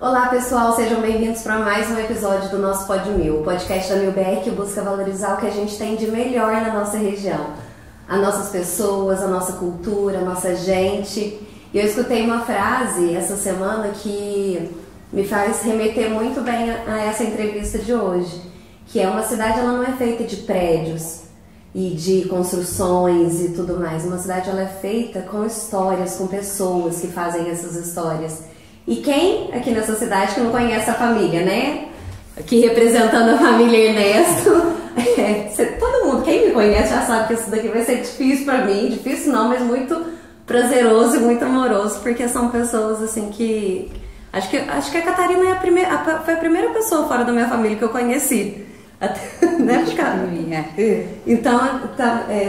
Olá pessoal, sejam bem-vindos para mais um episódio do nosso Pod Mil, o podcast da MilBR que busca valorizar o que a gente tem de melhor na nossa região. As nossas pessoas, a nossa cultura, a nossa gente. E eu escutei uma frase essa semana que me faz remeter muito bem a essa entrevista de hoje, que é: uma cidade ela não é feita de prédios e de construções e tudo mais. Uma cidade ela é feita com histórias, com pessoas que fazem essas histórias. E quem aqui nessa cidade que não conhece a família, né? Aqui representando a família Ernesto, todo mundo, quem me conhece já sabe que isso daqui vai ser difícil pra mim, difícil não, mas muito prazeroso e muito amoroso, porque são pessoas assim que... Acho que a Catarina é foi a primeira pessoa fora da minha família que eu conheci. Né, Então,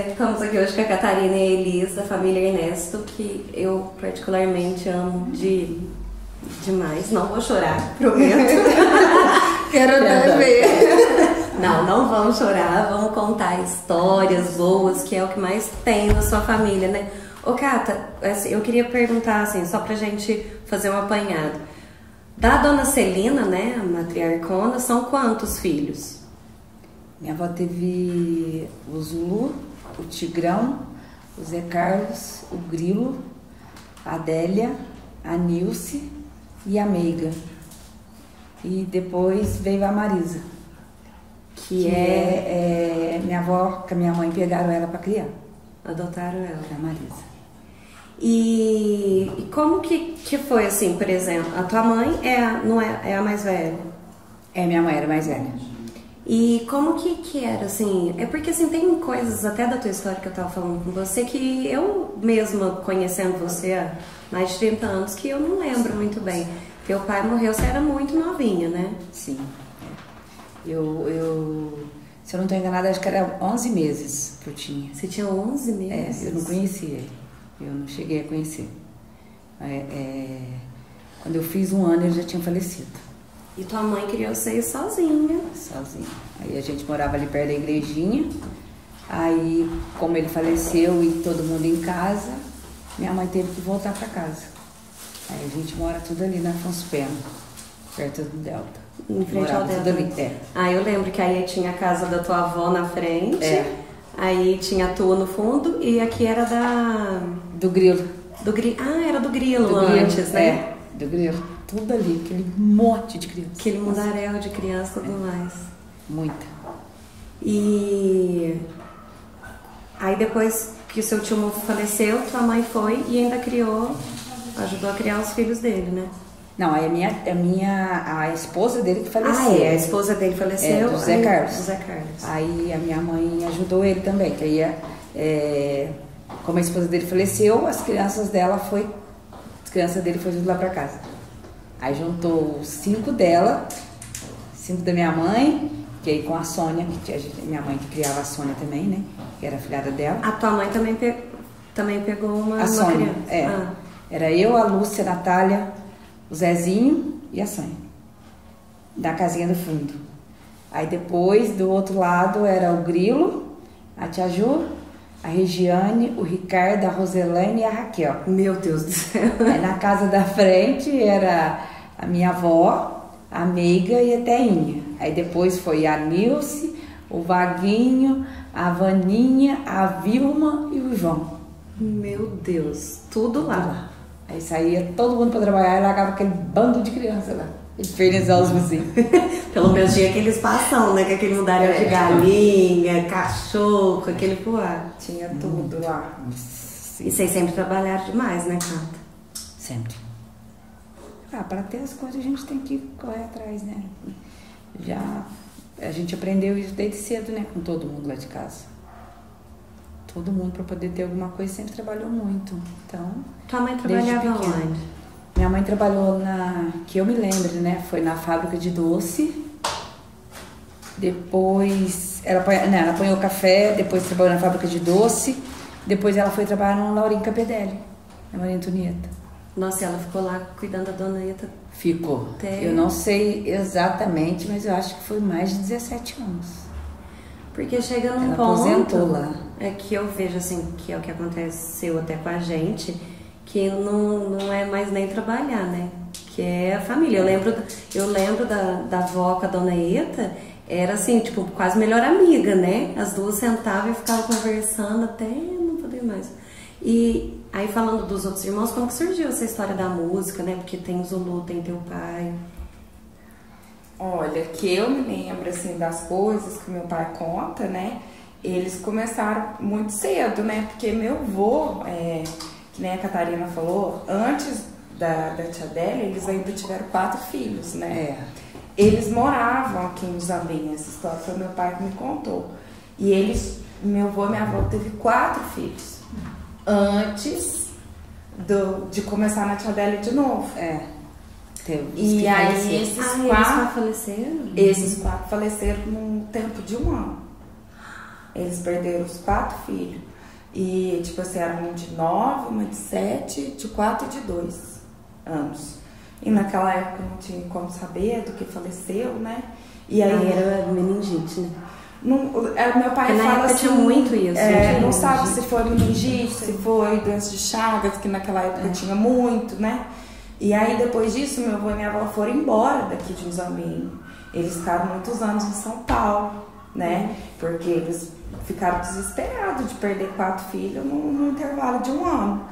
estamos aqui hoje com a Catarina e a Elis, da família Ernesto, que eu particularmente amo demais. Não vou chorar, prometo. Quero até ver. Não vamos chorar, vamos contar histórias boas, que é o que mais tem na sua família, né? Ô Cata, assim, eu queria perguntar, assim, só pra gente fazer um apanhado. Da dona Celina, né, a matriarcona, são quantos filhos? Minha avó teve o Zulu, o Tigrão, o Zé Carlos, o Grilo, a Adélia, a Nilce e a Meiga. E depois veio a Marisa, que é minha avó, com a minha mãe pegaram ela para criar. Adotaram ela. A Marisa. E como que foi assim, por exemplo, a tua mãe não é a mais velha? Minha mãe era mais velha. E como que era, assim, é porque assim, tem coisas até da tua história que eu tava falando com você que eu mesma, conhecendo você há mais de 30 anos, que eu não lembro muito bem. Teu pai morreu, você era muito novinha, né? Sim. Se eu não estou enganada, acho que era 11 meses que eu tinha. Você tinha 11 meses? Eu não conhecia ele. Eu não cheguei a conhecer. Quando eu fiz 1 ano, ele já tinha falecido. E tua mãe criou vocês sozinha? Sozinha. Aí a gente morava ali perto da igrejinha. Aí, como ele faleceu e todo mundo em casa, minha mãe teve que voltar para casa. Aí a gente mora tudo ali na Afonso Pena, perto do Delta. Em frente ao Delta? Tudo ali, Ah, eu lembro que aí tinha a casa da tua avó na frente, aí tinha a tua no fundo e aqui era do Grilo. Era do Grilo antes, né? Do Grilo. Tudo ali, aquele monte de criança. Aquele mundaréu de criança e tudo mais. Muita. E aí depois que o seu tio faleceu, tua mãe foi e ainda ajudou a criar os filhos dele, né? Não, aí a esposa dele que faleceu. A esposa dele faleceu? Do Zé Carlos. Do Zé Carlos. Aí a minha mãe ajudou ele também, que aí, como a esposa dele faleceu, as crianças dele foi tudo lá pra casa. Aí juntou 5 dela, 5 da minha mãe, que aí com a Sônia, minha mãe que criava a Sônia também, né? Que era a filhada dela. A tua mãe também pegou uma Sônia, criança? Era eu, a Lúcia, a Natália, o Zezinho e a Sônia, da casinha do fundo. Aí depois, do outro lado, era o Grilo, a Tia Ju, a Regiane, o Ricardo, a Roselane e a Raquel. Meu Deus do céu! Aí na casa da frente era a minha avó, a Meiga e a Teinha. Aí depois foi a Nilce, o Vaguinho, a Vaninha, a Vilma e o João. Meu Deus, tudo lá. Aí saía todo mundo para trabalhar e largava aquele bando de criança lá. Infernizar os vizinhos. Pelo menos tinha aqueles passão, né? Que aquele mundaréu de galinha, cachorro, aquele poá. Tinha tudo lá. E vocês sempre trabalharam demais, né, Cata? Sempre. Para ter as coisas a gente tem que correr atrás, né? A gente aprendeu isso desde cedo, né? Com todo mundo lá de casa. Todo mundo, para poder ter alguma coisa, sempre trabalhou muito. Então, tua mãe trabalhava onde? Minha mãe trabalhou que eu me lembro, né? Foi na fábrica de doce. Depois, ela apanhou café, depois trabalhou na fábrica de doce. Depois ela foi trabalhar no Laurinho Capedelli, na Maria Antonieta. Nossa, ela ficou lá cuidando da dona Ita? Ficou. Eu não sei exatamente, mas eu acho que foi mais de 17 anos. Porque chega num ela ponto... aposentou lá. É que eu vejo, assim, que é o que aconteceu até com a gente, que não é mais nem trabalhar, né? que é a família. Eu lembro da avó com a dona Eta, era assim, tipo, quase melhor amiga, né? As duas sentavam e ficavam conversando até não poder mais. E aí, falando dos outros irmãos, como que surgiu essa história da música, né? Porque tem o Zulu, tem teu pai. Olha, que eu me lembro, assim, das coisas que meu pai conta, né? Eles começaram muito cedo, né? Porque meu avô, que nem a Catarina falou, antes da tia Adélia, eles ainda tiveram 4 filhos, né? Eles moravam aqui em Zambinha, essa história foi meu pai que me contou. E meu avô e minha avó teve 4 filhos antes de começar na tia Adélia de novo. E aí esses 4 faleceram num tempo de 1 ano. Eles perderam os 4 filhos. E tipo assim, era um de 9, uma de 7, de 4 e de 2 anos. E naquela época não tinha como saber do que faleceu, né? E aí era meningite, né? Meu pai fala assim, tinha muito isso. Não sabe se foi meningite, se foi doença de Chagas, que naquela época tinha muito, né? E aí depois disso, meu avô e minha avó foram embora daqui de Zambinha. Eles ficaram muitos anos em São Paulo, né? Porque eles ficaram desesperados de perder 4 filhos num intervalo de 1 ano.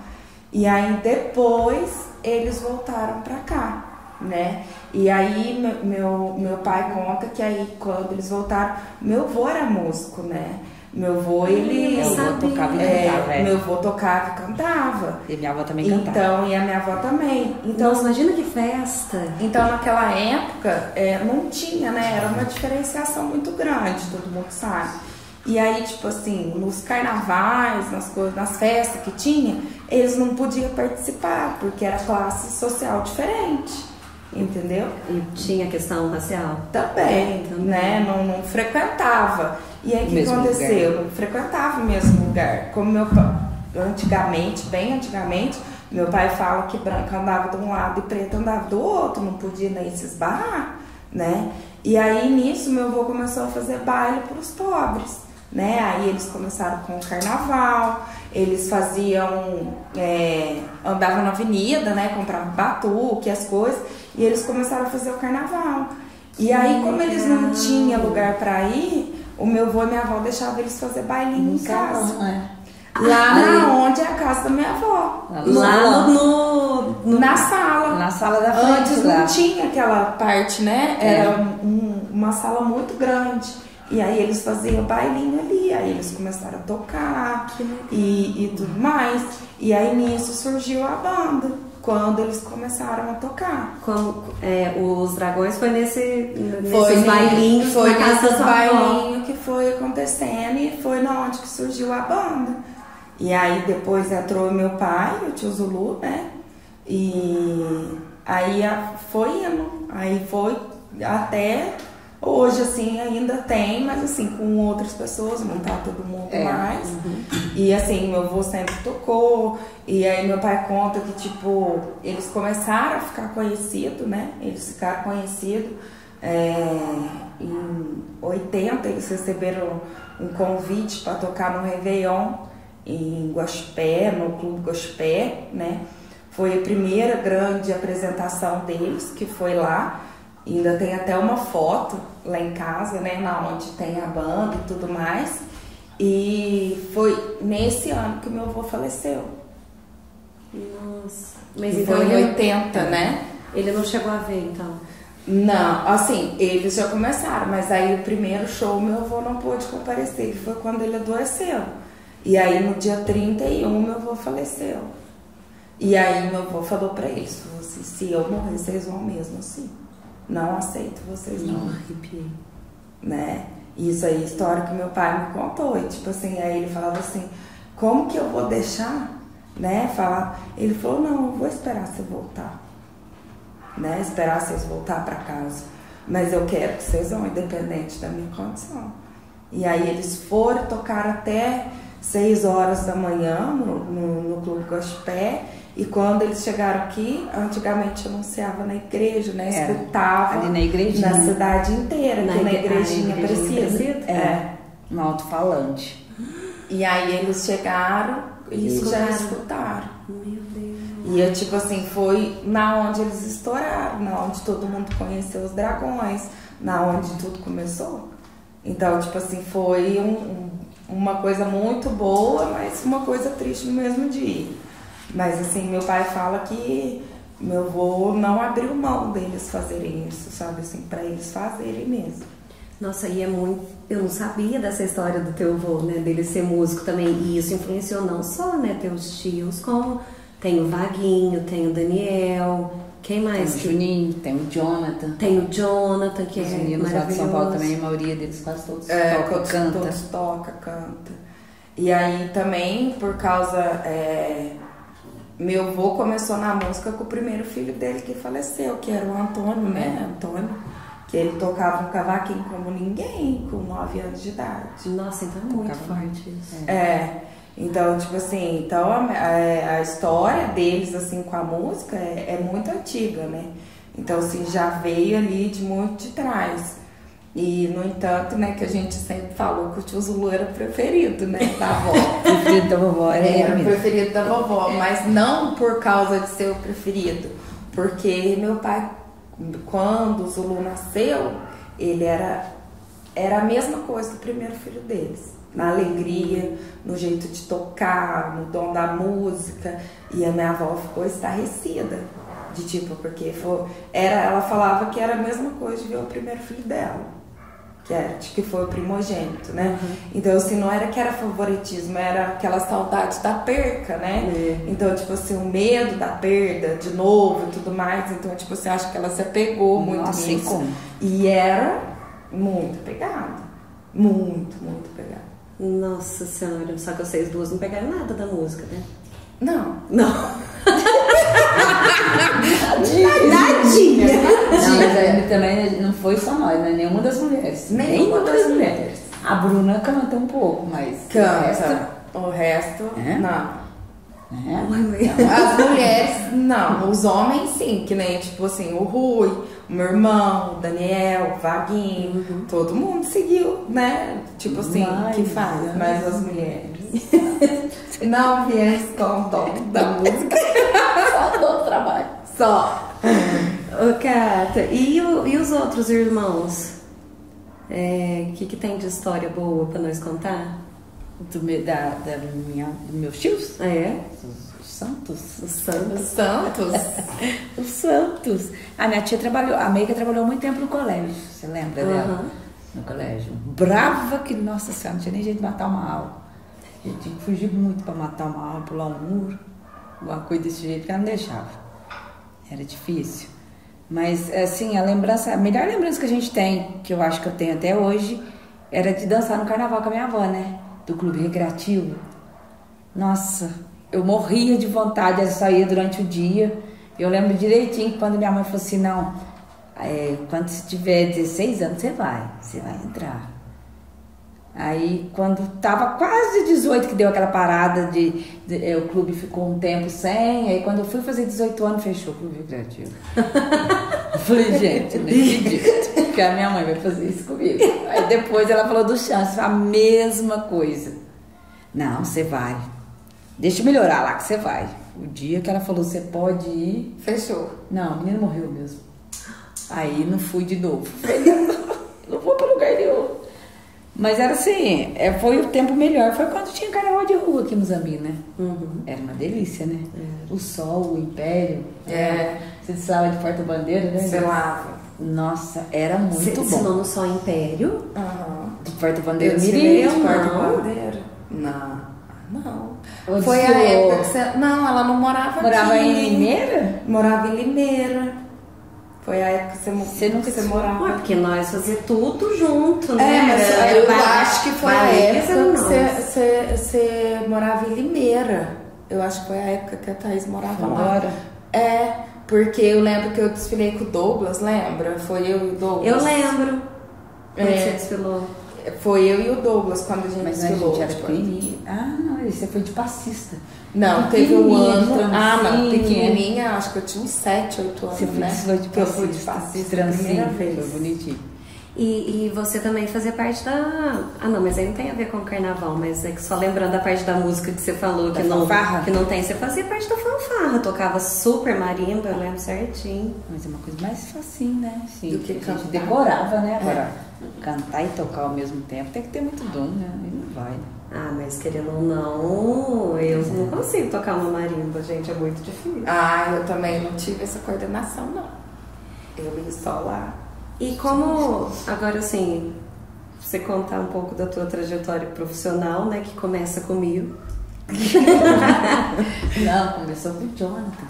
E aí depois eles voltaram pra cá, né? E aí meu pai conta que aí quando eles voltaram, meu avô era músico, né? Meu avô, tocava e cantava. Meu avô tocava e cantava. E minha avó também cantava. Então, e a minha avó também. Então, nossa, imagina que festa! Então, naquela época, não tinha, né? Era uma diferenciação muito grande, todo mundo sabe. E aí, tipo assim, nos carnavais, nas festas que tinha, eles não podiam participar, porque era classe social diferente, entendeu? E tinha questão racial? Também, né? Não frequentava. E aí, o que aconteceu? Lugar. Não frequentava o mesmo lugar. Como meu pai, bem antigamente, meu pai fala que branca andava de um lado e preta andava do outro, não podia nem se esbarrar, né? E aí, nisso, meu avô começou a fazer baile para os pobres. Né? Aí eles começaram com o carnaval, eles faziam, andavam na avenida, né? Compravam batuque, as coisas, e eles começaram a fazer o carnaval. E aí, como eles não tinham lugar para ir, o meu avô e minha avó deixavam eles fazer bailinho em casa. Lá onde é a casa da minha avó. Lá na sala. Na sala da frente. Antes não tinha aquela parte, né? Era uma sala muito grande. E aí eles faziam bailinho ali, aí eles começaram a tocar e tudo mais. E aí nisso surgiu a banda, quando eles começaram a tocar. Os Dragões foi nesses bailinhos, foi na casa nesses bailinhos que foi acontecendo e foi na onde que surgiu a banda. E aí depois entrou meu pai, o tio Zulu, né? E aí foi indo, aí foi até... Hoje, assim, ainda tem, mas assim, com outras pessoas, não tá todo mundo mais. E assim, meu avô sempre tocou, e aí meu pai conta que, tipo, eles começaram a ficar conhecidos, né? Eles ficaram conhecidos em 80, eles receberam um convite para tocar no Réveillon, em Guaxupé, no Clube Guaxupé, né? Foi a primeira grande apresentação deles, que foi lá. Ainda tem até uma foto lá em casa, né, na onde tem a banda e tudo mais. E foi nesse ano que meu avô faleceu. Nossa. Mas então foi em 80, né? Ele não chegou a ver, então? Não, assim, eles já começaram, mas aí o primeiro show meu avô não pôde comparecer, que foi quando ele adoeceu. E aí no dia 31 meu avô faleceu. E aí meu avô falou pra eles, se eu morrer, vocês vão mesmo assim. Não aceito vocês não. Arrepiei. Né? Isso aí, história que meu pai me contou. E tipo assim, aí ele falava assim, como que eu vou deixar, né? Falar. Ele falou, não, eu vou esperar você voltar. Né? Esperar vocês voltar para casa. Mas eu quero que vocês vão, independente da minha condição. E aí eles foram tocar até 6 horas da manhã no Clube Guaxupé. E quando eles chegaram aqui, antigamente anunciava na igreja, né? Escutava ali na igrejinha. Na cidade inteira, na igrejinha precisa. No alto-falante. E aí eles chegaram e já escutaram. Meu Deus. E eu, tipo assim, foi na onde eles estouraram, na onde todo mundo conheceu os Dragões, na onde tudo começou. Então, tipo assim, foi uma coisa muito boa, mas uma coisa triste no mesmo dia. Mas assim, meu pai fala que meu avô não abriu mão deles fazerem isso, sabe? Assim, pra eles fazerem mesmo. Nossa, e é muito... Eu não sabia dessa história do teu avô, né? Dele ser músico também. E isso influenciou não só, né, teus tios, como tem o Vaguinho, tem o Daniel... Quem mais? Tem o Juninho, tem o Jonathan. Tem o Jonathan, que os é meninos lá de São Paulo também, a maioria deles quase todos tocam, canta. Todos tocam, canta. E aí também, por causa... meu avô começou na música com o primeiro filho dele que faleceu, que era o Antônio, né? Antônio, que ele tocava um cavaquinho como ninguém, com 9 anos de idade. Nossa, então é muito forte isso. Então, tipo assim, então a história deles, assim, com a música é muito antiga, né? Então, assim, já veio ali de muito de trás. E, no entanto, né, que a gente sempre falou que o tio Zulu era o preferido, né, da avó. Preferido da vovó, era o preferido da vovó, mas não por causa de ser o preferido. Porque meu pai, quando o Zulu nasceu, ele era a mesma coisa do primeiro filho deles. Na alegria, no jeito de tocar, no dom da música. E a minha avó ficou estarrecida. De tipo, porque ela falava que era a mesma coisa de ver o primeiro filho dela. Que foi o primogênito, né? Uhum. Então, assim, não era que era favoritismo, era aquela saudade da perca, né? Então, tipo assim, o medo da perda de novo e tudo mais. Então, tipo assim, acho que ela se apegou muito nisso. E era muito apegada. Muito, muito apegada. Nossa Senhora, só que vocês duas não pegaram nada da música, né? Não. Nadinha. Não, mas também não foi só nós, né? Nenhuma das mulheres. Nenhuma das mulheres. A Bruna canta um pouco, mas canta. O resto não. As mulheres, não. Os homens, sim. Que nem, tipo assim, o Rui, o meu irmão, o Daniel, o Vaguinho. Todo mundo seguiu, né? Tipo assim, que faz. Mas as mulheres não viesse com o dom da música. Só do trabalho. Só. Ô, Cata, e os outros irmãos? Que tem de história boa pra nós contar? Dos meus tios? Os Santos. Os Santos. A minha tia trabalhou, a Meiga trabalhou muito tempo no colégio. Você lembra dela? No colégio. Brava que, nossa senhora, não tinha nem jeito de matar uma aula. A gente tinha que fugir muito pra matar uma aula, pular um muro, alguma coisa desse jeito, que ela não deixava. Era difícil. Mas, assim, a melhor lembrança que a gente tem, que eu acho que eu tenho até hoje, era de dançar no carnaval com a minha avó, né? Do clube recreativo. Nossa, eu morria de vontade, eu só ia durante o dia. Eu lembro direitinho que quando minha mãe falou assim, não, quando você tiver 16 anos, você vai entrar. Aí, quando tava quase 18, que deu aquela parada o clube ficou um tempo sem, aí quando eu fui fazer 18 anos, fechou o clube recreativo. Eu falei, gente, não acredito que a minha mãe vai fazer isso comigo. Aí depois ela falou do chance, a mesma coisa. Não, você vai. Deixa eu melhorar lá que você vai. O dia que ela falou, você pode ir... Fechou. Não, o menino morreu mesmo. Aí não fui de novo. Não vou pra lugar nenhum. Mas era assim, foi o tempo melhor. Foi quando tinha carnaval de rua aqui em Muzambique, né? Era uma delícia, né? O sol, o império. Você desfilava de porta-bandeira, né? Desfilava. Nossa, era muito bom. Você desfilou no Sol Império? De porta-bandeira Mirim? De porta-bandeira? Não. Foi a época que você... Não, ela não morava aqui. Morava em Limeira? Morava em Limeira. Foi a época que você morava. Porque nós fazia tudo junto, né? Mas eu acho que foi a época que você morava em Limeira. Eu acho que foi a época que a Thaís morava lá. Porque eu lembro que eu desfilei com o Douglas, lembra? Foi eu e o Douglas. Eu lembro. Quando você desfilou. Foi eu e o Douglas quando a gente desfilou. Mas a gente era pequenininha. Não, você foi de passista. Não, teve um ano. Não, pequenininha, acho que eu tinha uns 7, 8 anos, você né? Você foi de passista, primeira vez. Foi bonitinho. E você também fazia parte da... Ah, não, mas aí não tem a ver com o carnaval, mas é que só lembrando da parte da música que você falou, que não tem, você fazia parte da fanfarra, tocava super marimba, eu lembro certinho. Mas é uma coisa mais facinho, né? Sim, do que a gente cantar. decorava, né? Agora, cantar e tocar ao mesmo tempo tem que ter muito dom, né? E não vai, né? Ah, mas querendo ou não, eu não consigo tocar uma marimba, gente, é muito difícil. Ah, eu também não tive essa coordenação, não. Eu ia só lá. E como, agora assim, você contar um pouco da tua trajetória profissional, né, que começa comigo. Não, começou com o Jonathan.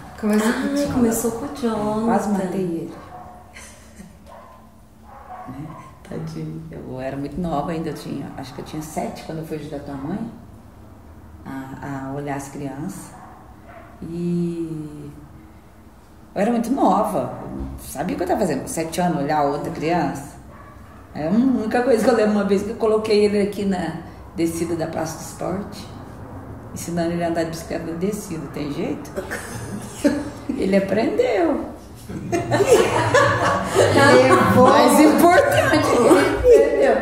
Começou com o Jonathan. Quase matei ele. Tadinho. Eu era muito nova ainda, acho que eu tinha 7 quando eu fui ajudar tua mãe a olhar as crianças. E eu era muito nova, eu não sabia o que eu estava fazendo, com 7 anos, olhar outra criança. É a única coisa que eu lembro uma vez que eu coloquei ele aqui na descida da Praça do Esporte, ensinando ele a andar de bicicleta na descida, tem jeito? Ele aprendeu. Mais importante, ele aprendeu.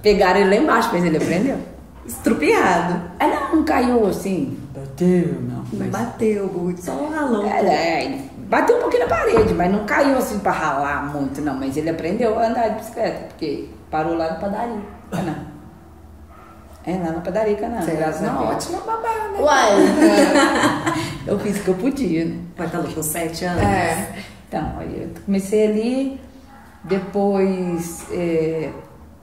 Pegaram ele lá embaixo, mas ele aprendeu. Estrupiado. Não caiu assim, bateu, não. Mas bateu muito, só um ralão. Bateu um pouquinho na parede, mas não caiu assim pra ralar muito, não. Mas ele aprendeu a andar de bicicleta, porque parou lá na padaria. Lá na padaria, graças a Deus. Ótima babá, né? Uai! Eu fiz o que eu podia, né? Mas tá com 7 anos? Então, aí eu comecei ali, depois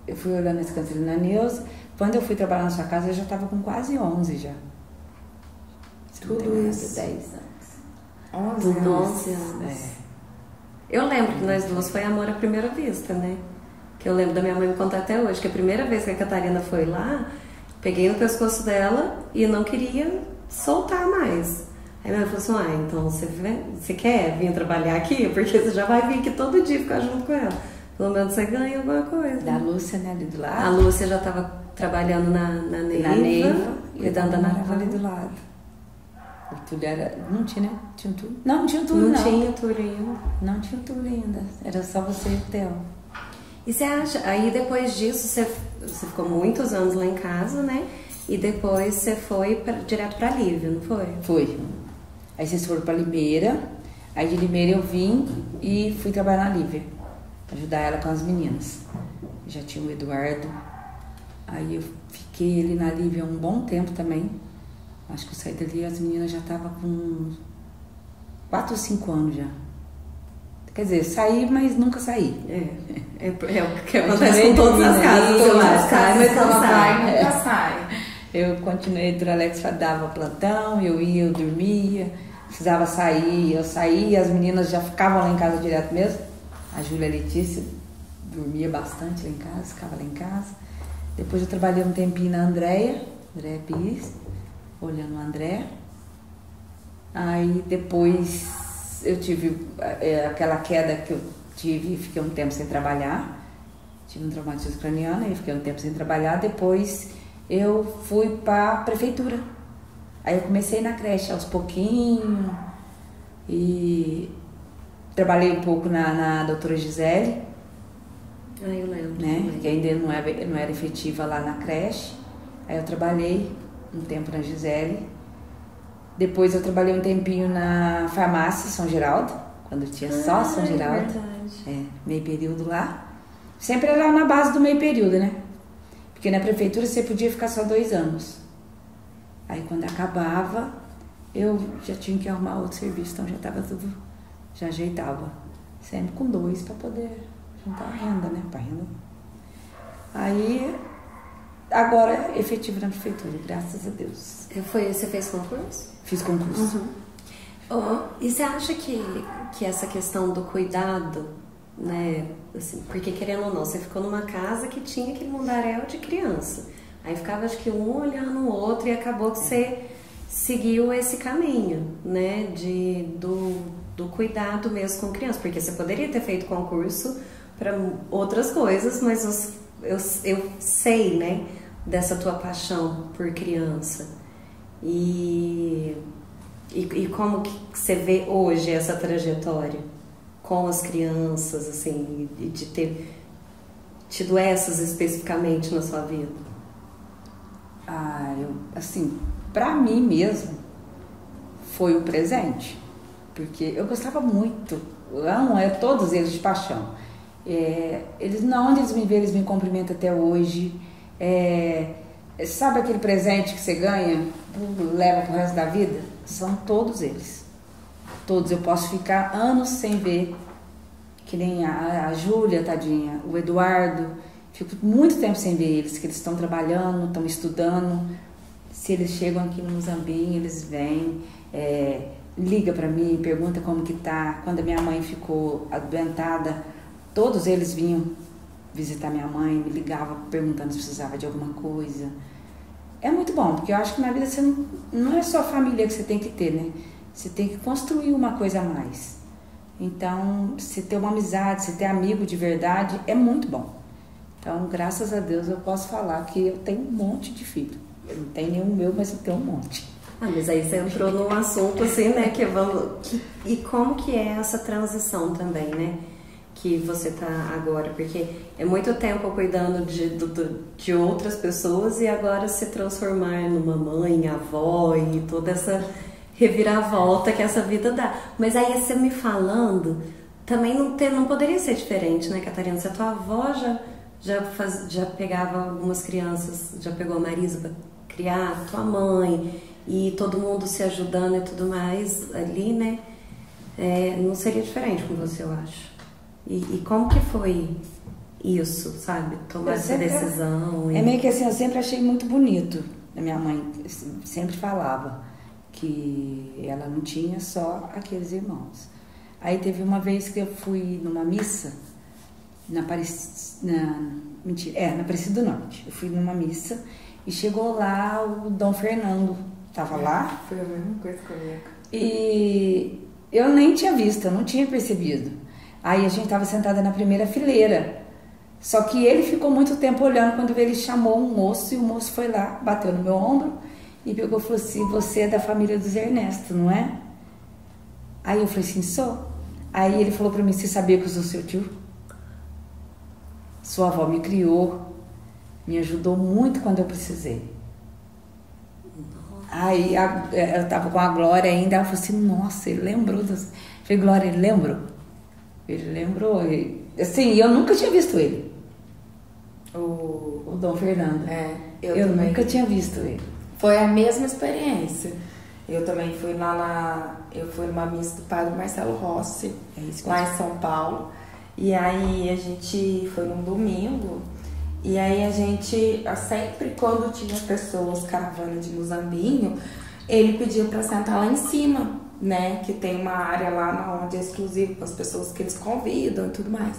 eu fui olhando esse canto na Neuza. Quando eu fui trabalhar na sua casa, eu já estava com quase 11 já. Tudo isso. 10 anos. 11 anos. 11 anos. Eu lembro que nós duas foi amor à primeira vista, né? Que eu lembro da minha mãe me contar até hoje, que a primeira vez que a Catarina foi lá, peguei no pescoço dela e não queria soltar mais. Aí minha mãe falou assim, então você quer vir trabalhar aqui? Porque você já vai vir aqui todo dia ficar junto com ela. Pelo menos você ganha alguma coisa. Da Lúcia, né, ali do lado. A Lúcia já estava trabalhando na Neiva, cuidando da Navarra. ali do lado. O Túlio era... Não tinha, né? Tinha um Túlio? Não tinha um Túlio, não. Não tinha Túlio ainda. Não tinha um Túlio ainda. Era só você e o Theo. E você acha, aí depois disso, você ficou muitos anos lá em casa, né? E depois você foi direto pra Lívia, não foi? Foi. Aí vocês foram pra Limeira. Aí de Limeira eu vim e fui trabalhar na Lívia. Ajudar ela com as meninas. Já tinha o Eduardo. Aí eu fiquei ali na Lívia um bom tempo também. Acho que eu saí dali, as meninas já estavam com 4 ou 5 anos já. Quer dizer, saí, mas nunca saí. É o que acontece com todas as casas. Todas as casas, mas ela vai e nunca sai. Eu continuei, o Alex dava plantão, eu ia, eu dormia, precisava sair, eu saía, as meninas já ficavam lá em casa direto mesmo. A Júlia Letícia dormia bastante lá em casa, ficava lá em casa. Depois eu trabalhei um tempinho na Andréia Pires, olhando o André. Aí depois eu tive aquela queda que eu tive, fiquei um tempo sem trabalhar. Tive um traumatismo craniano e fiquei um tempo sem trabalhar. Depois eu fui para a prefeitura. Aí eu comecei na creche aos pouquinhos e trabalhei um pouco na doutora Gisele. Eu lembro. Né? Que ainda não era efetiva lá na creche. Aí eu trabalhei um tempo na Gisele. Depois eu trabalhei um tempinho na farmácia São Geraldo, quando tinha só São Geraldo. Meio período lá. Sempre era na base do meio período, né? Porque na prefeitura você podia ficar só 2 anos. Aí quando acabava, eu já tinha que arrumar outro serviço, então já estava tudo, já ajeitava. Sempre com 2 para poder juntar a renda, né? Pra renda. Aí, agora, efetivo na prefeitura, graças a Deus. Você fez concurso? Fiz concurso. E você acha que essa questão do cuidado, né, assim, porque querendo ou não, você ficou numa casa que tinha aquele mundaréu de criança, aí ficava acho que um olhando o outro e acabou que você seguiu esse caminho, né, do cuidado mesmo com criança, porque você poderia ter feito concurso para outras coisas, mas eu sei, né, dessa tua paixão por criança. E como que você vê hoje essa trajetória com as crianças, assim, e de ter tido essas especificamente na sua vida? Assim, pra mim mesmo, foi um presente. Porque eu gostava muito, amo todos eles de paixão. Eles, onde eles me veem, eles me cumprimentam até hoje. Sabe aquele presente que você ganha, leva pro resto da vida? São todos eles. Todos. Eu posso ficar anos sem ver, que nem a Júlia, tadinha, o Eduardo. Fico muito tempo sem ver eles, que eles estão trabalhando, estão estudando. Se eles chegam aqui no Muzambinho, eles vêm, liga pra mim, pergunta como que tá. Quando a minha mãe ficou adoentada, todos eles vinham visitar minha mãe, me ligavam perguntando se precisava de alguma coisa. É muito bom, porque eu acho que na vida você não é só família que você tem que ter, né? Você tem que construir uma coisa a mais. Então, você ter uma amizade, você ter amigo de verdade, é muito bom. Então, graças a Deus, eu posso falar que eu tenho um monte de filho. Eu não tenho nenhum meu, mas eu tenho um monte. Mas aí você entrou num assunto assim, né, e como que é essa transição também, né, que você tá agora, porque é muito tempo cuidando de outras pessoas e agora se transformar numa mãe, avó e toda essa reviravolta que essa vida dá. Mas aí você me falando, também não poderia ser diferente, né, Catarina? Se a tua avó já pegava algumas crianças, já pegou a Marisa pra criar, tua mãe, e todo mundo se ajudando e tudo mais ali, né? Não seria diferente com você, eu acho. E como que foi isso, sabe? Tomar essa decisão. É meio que assim, eu sempre achei muito bonito. A minha mãe sempre falava que ela não tinha só aqueles irmãos. Aí teve uma vez que eu fui numa missa na Aparecida do Norte. Eu fui numa missa e chegou lá o Dom Fernando. Tava lá. Foi a mesma coisa comigo. E eu nem tinha visto, eu não tinha percebido. Aí a gente tava sentada na primeira fileira. Só que ele ficou muito tempo olhando. Quando ele chamou um moço, e o moço foi lá, bateu no meu ombro e pegou e falou assim: você é da família dos Ernesto, não é? Aí eu falei assim: sou. Aí ele falou pra mim: você sabia que eu sou seu tio? Sua avó me criou, me ajudou muito quando eu precisei. Aí eu tava com a Glória ainda, ela falou assim: nossa, ele lembrou das... Eu falei: Glória, ele lembrou? Ele lembrou. Assim, eu nunca tinha visto ele. O Dom Fernando. Eu nunca tinha visto ele. Foi a mesma experiência. Eu também fui eu fui numa missa do Padre Marcelo Rossi, lá em São Paulo. E aí a gente foi num domingo. E aí a gente, sempre quando tinha pessoas, caravana de Muzambinho, ele pedia para sentar lá em cima, né? Que tem uma área lá onde é exclusivo para as pessoas que eles convidam e tudo mais.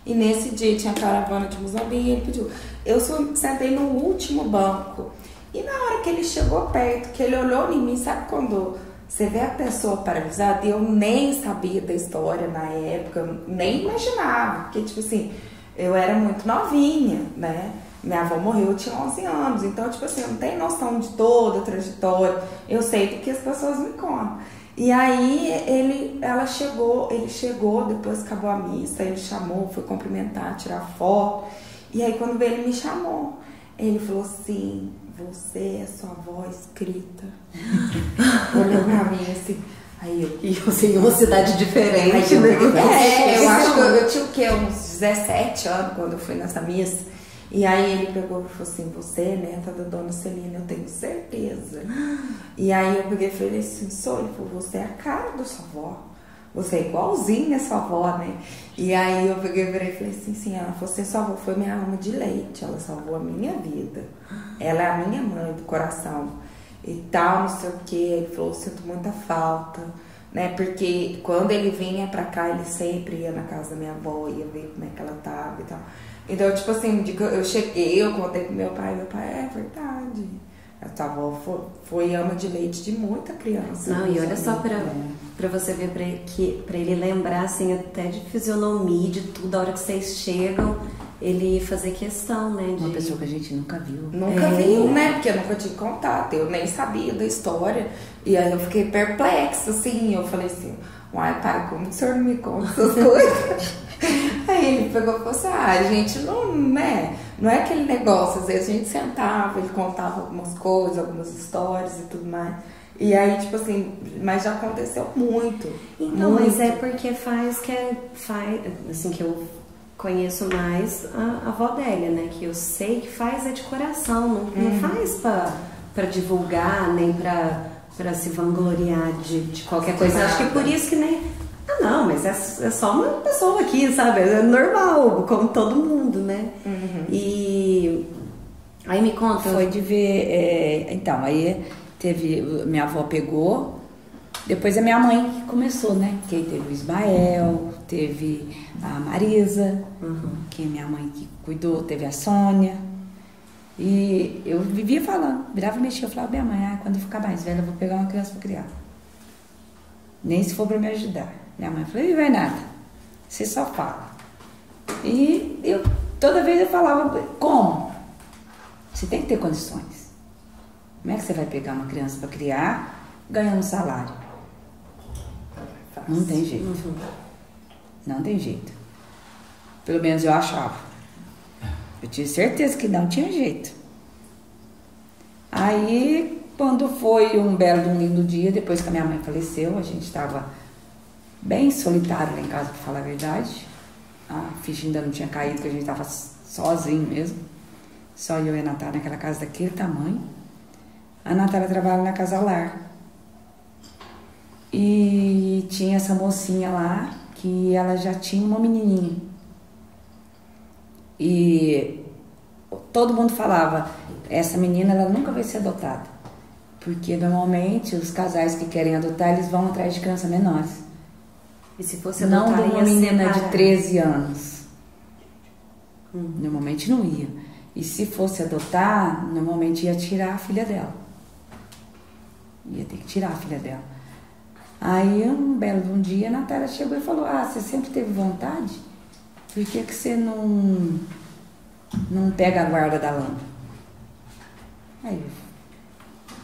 E nesse dia tinha caravana de Muzambinho e ele pediu. Eu sentei no último banco. E na hora que ele chegou perto, que ele olhou em mim, sabe quando você vê a pessoa paralisada? Eu nem sabia da história na época, nem imaginava. Porque, tipo assim, eu era muito novinha, né? Minha avó morreu, eu tinha 11 anos. Então, tipo assim, eu não tenho noção de toda a trajetória. Eu sei do que as pessoas me contam. E aí, ele chegou, depois acabou a missa, ele chamou, foi cumprimentar, tirar foto. E aí, quando veio, ele me chamou. Ele falou assim: você é sua avó escrita. Olhou pra mim assim. Aí eu sei, uma cidade diferente, né? Eu acho que eu tinha o quê? Uns 17 anos quando eu fui nessa missa. E aí ele pegou e falou assim: você é neta da dona Celina, eu tenho certeza. E aí eu peguei e falei assim: sou. Ele falou: você é a cara da sua avó. Você é igualzinha a sua avó, né? E aí eu peguei e falei assim: sim, você salvou, foi minha alma de leite. Ela salvou a minha vida. Ela é a minha mãe do coração. E tal, não sei o que. Ele falou: sinto muita falta, né? Porque quando ele vinha pra cá, ele sempre ia na casa da minha avó, ia ver como é que ela tava e tal. Então, tipo assim, eu cheguei, eu contei pro meu pai é verdade. A tua avó foi ama de leite de muita criança. Não, e olha só pra você ver, pra ele lembrar, assim, até de fisionomia, de tudo, a hora que vocês chegam, ele fazer questão, né? Uma pessoa que a gente nunca viu. Nunca viu, né? Porque eu nunca tive contato, eu nem sabia da história. E aí eu fiquei perplexa, assim, eu falei assim: Uai, pai, como que o senhor não me conta essas coisas? Aí ele pegou e falou assim, a gente não é aquele negócio, às vezes a gente sentava, ele contava algumas coisas, algumas histórias e tudo mais. E aí, tipo assim, mas já aconteceu muito. Então, muito. mas é porque faz, assim, que eu conheço mais a avó Adélia, né? Que eu sei que faz de coração, não faz pra divulgar, nem pra se vangloriar de qualquer coisa. Acho que por isso que nem... não, mas é só uma pessoa aqui, sabe? É normal, como todo mundo, né? E aí me conta... Foi de ver... então, aí teve... Minha avó pegou, depois a minha mãe que começou, né? Que aí teve o Ismael, teve a Marisa, que é minha mãe que cuidou, teve a Sônia. E eu vivia falando, virava e mexia, eu falava, minha mãe, quando eu ficar mais velha eu vou pegar uma criança pra criar. Nem se for pra me ajudar. Minha mãe falou, não vai nada, você só fala. E toda vez eu falava, como? Você tem que ter condições. Como é que você vai pegar uma criança para criar ganhando salário? Não tem jeito. Não tem jeito. Pelo menos eu achava. Eu tinha certeza que não tinha jeito. Aí, quando foi um belo, um lindo dia, depois que a minha mãe faleceu, a gente estava bem solitário lá em casa, para falar a verdade. A ficha ainda não tinha caído, porque a gente estava sozinho mesmo. Só eu e a Natália naquela casa daquele tamanho. A Natália trabalha na Casa Lar. E tinha essa mocinha lá, que ela já tinha uma menininha. E todo mundo falava, essa menina ela nunca vai ser adotada. Porque normalmente os casais que querem adotar, eles vão atrás de crianças menores. E se fosse adotar, não de uma menina separar. de 13 anos. Normalmente não ia. E se fosse adotar, normalmente ia tirar a filha dela. Ia ter que tirar a filha dela. Aí, um belo de um dia, a Natália chegou e falou, você sempre teve vontade? Por que você não pega a guarda da Lana? Aí, eu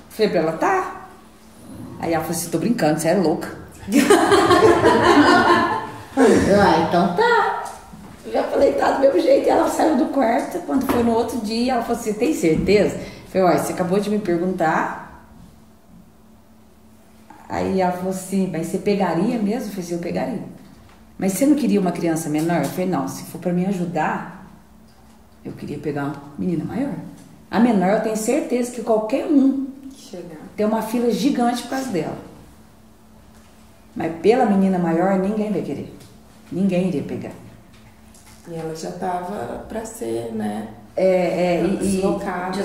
falei pra ela, tá. Aí ela falou assim, tô brincando, você é louca. Então tá. Eu já falei, tá do mesmo jeito. E ela saiu do quarto. Quando foi no outro dia, ela falou assim, tem certeza? Eu falei, você acabou de me perguntar. Aí ela falou assim, mas você pegaria mesmo? Eu falei assim, eu pegaria. Mas você não queria uma criança menor? Eu falei, não, se for pra me ajudar, eu queria pegar uma menina maior. A menor eu tenho certeza que qualquer um tem uma fila gigante por causa dela. Mas pela menina maior, ninguém vai querer. Ninguém iria pegar. E ela já tava pra ser, né? Deslocada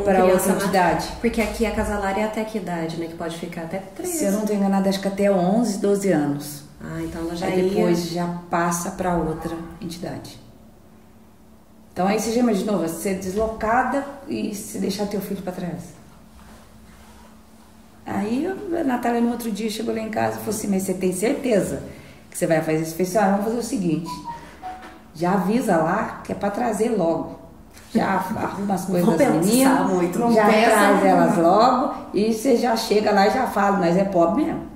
para outra entidade. Porque aqui a Casa Lar é até que idade, né? Que pode ficar até 13. Se eu não estou enganada, acho que até 11, 12 anos. Então ela já aí depois já passa para outra entidade. Então aí você já imaginou, você ser deslocada e se deixar teu filho para trás. Aí a Natália no outro dia chegou lá em casa e falou assim, mas você tem certeza que você vai fazer isso? Eu falei, vamos fazer o seguinte, já avisa lá que é para trazer logo. Já arruma as coisas das meninas, já traz elas logo e você já chega lá e já fala, mas é pobre mesmo.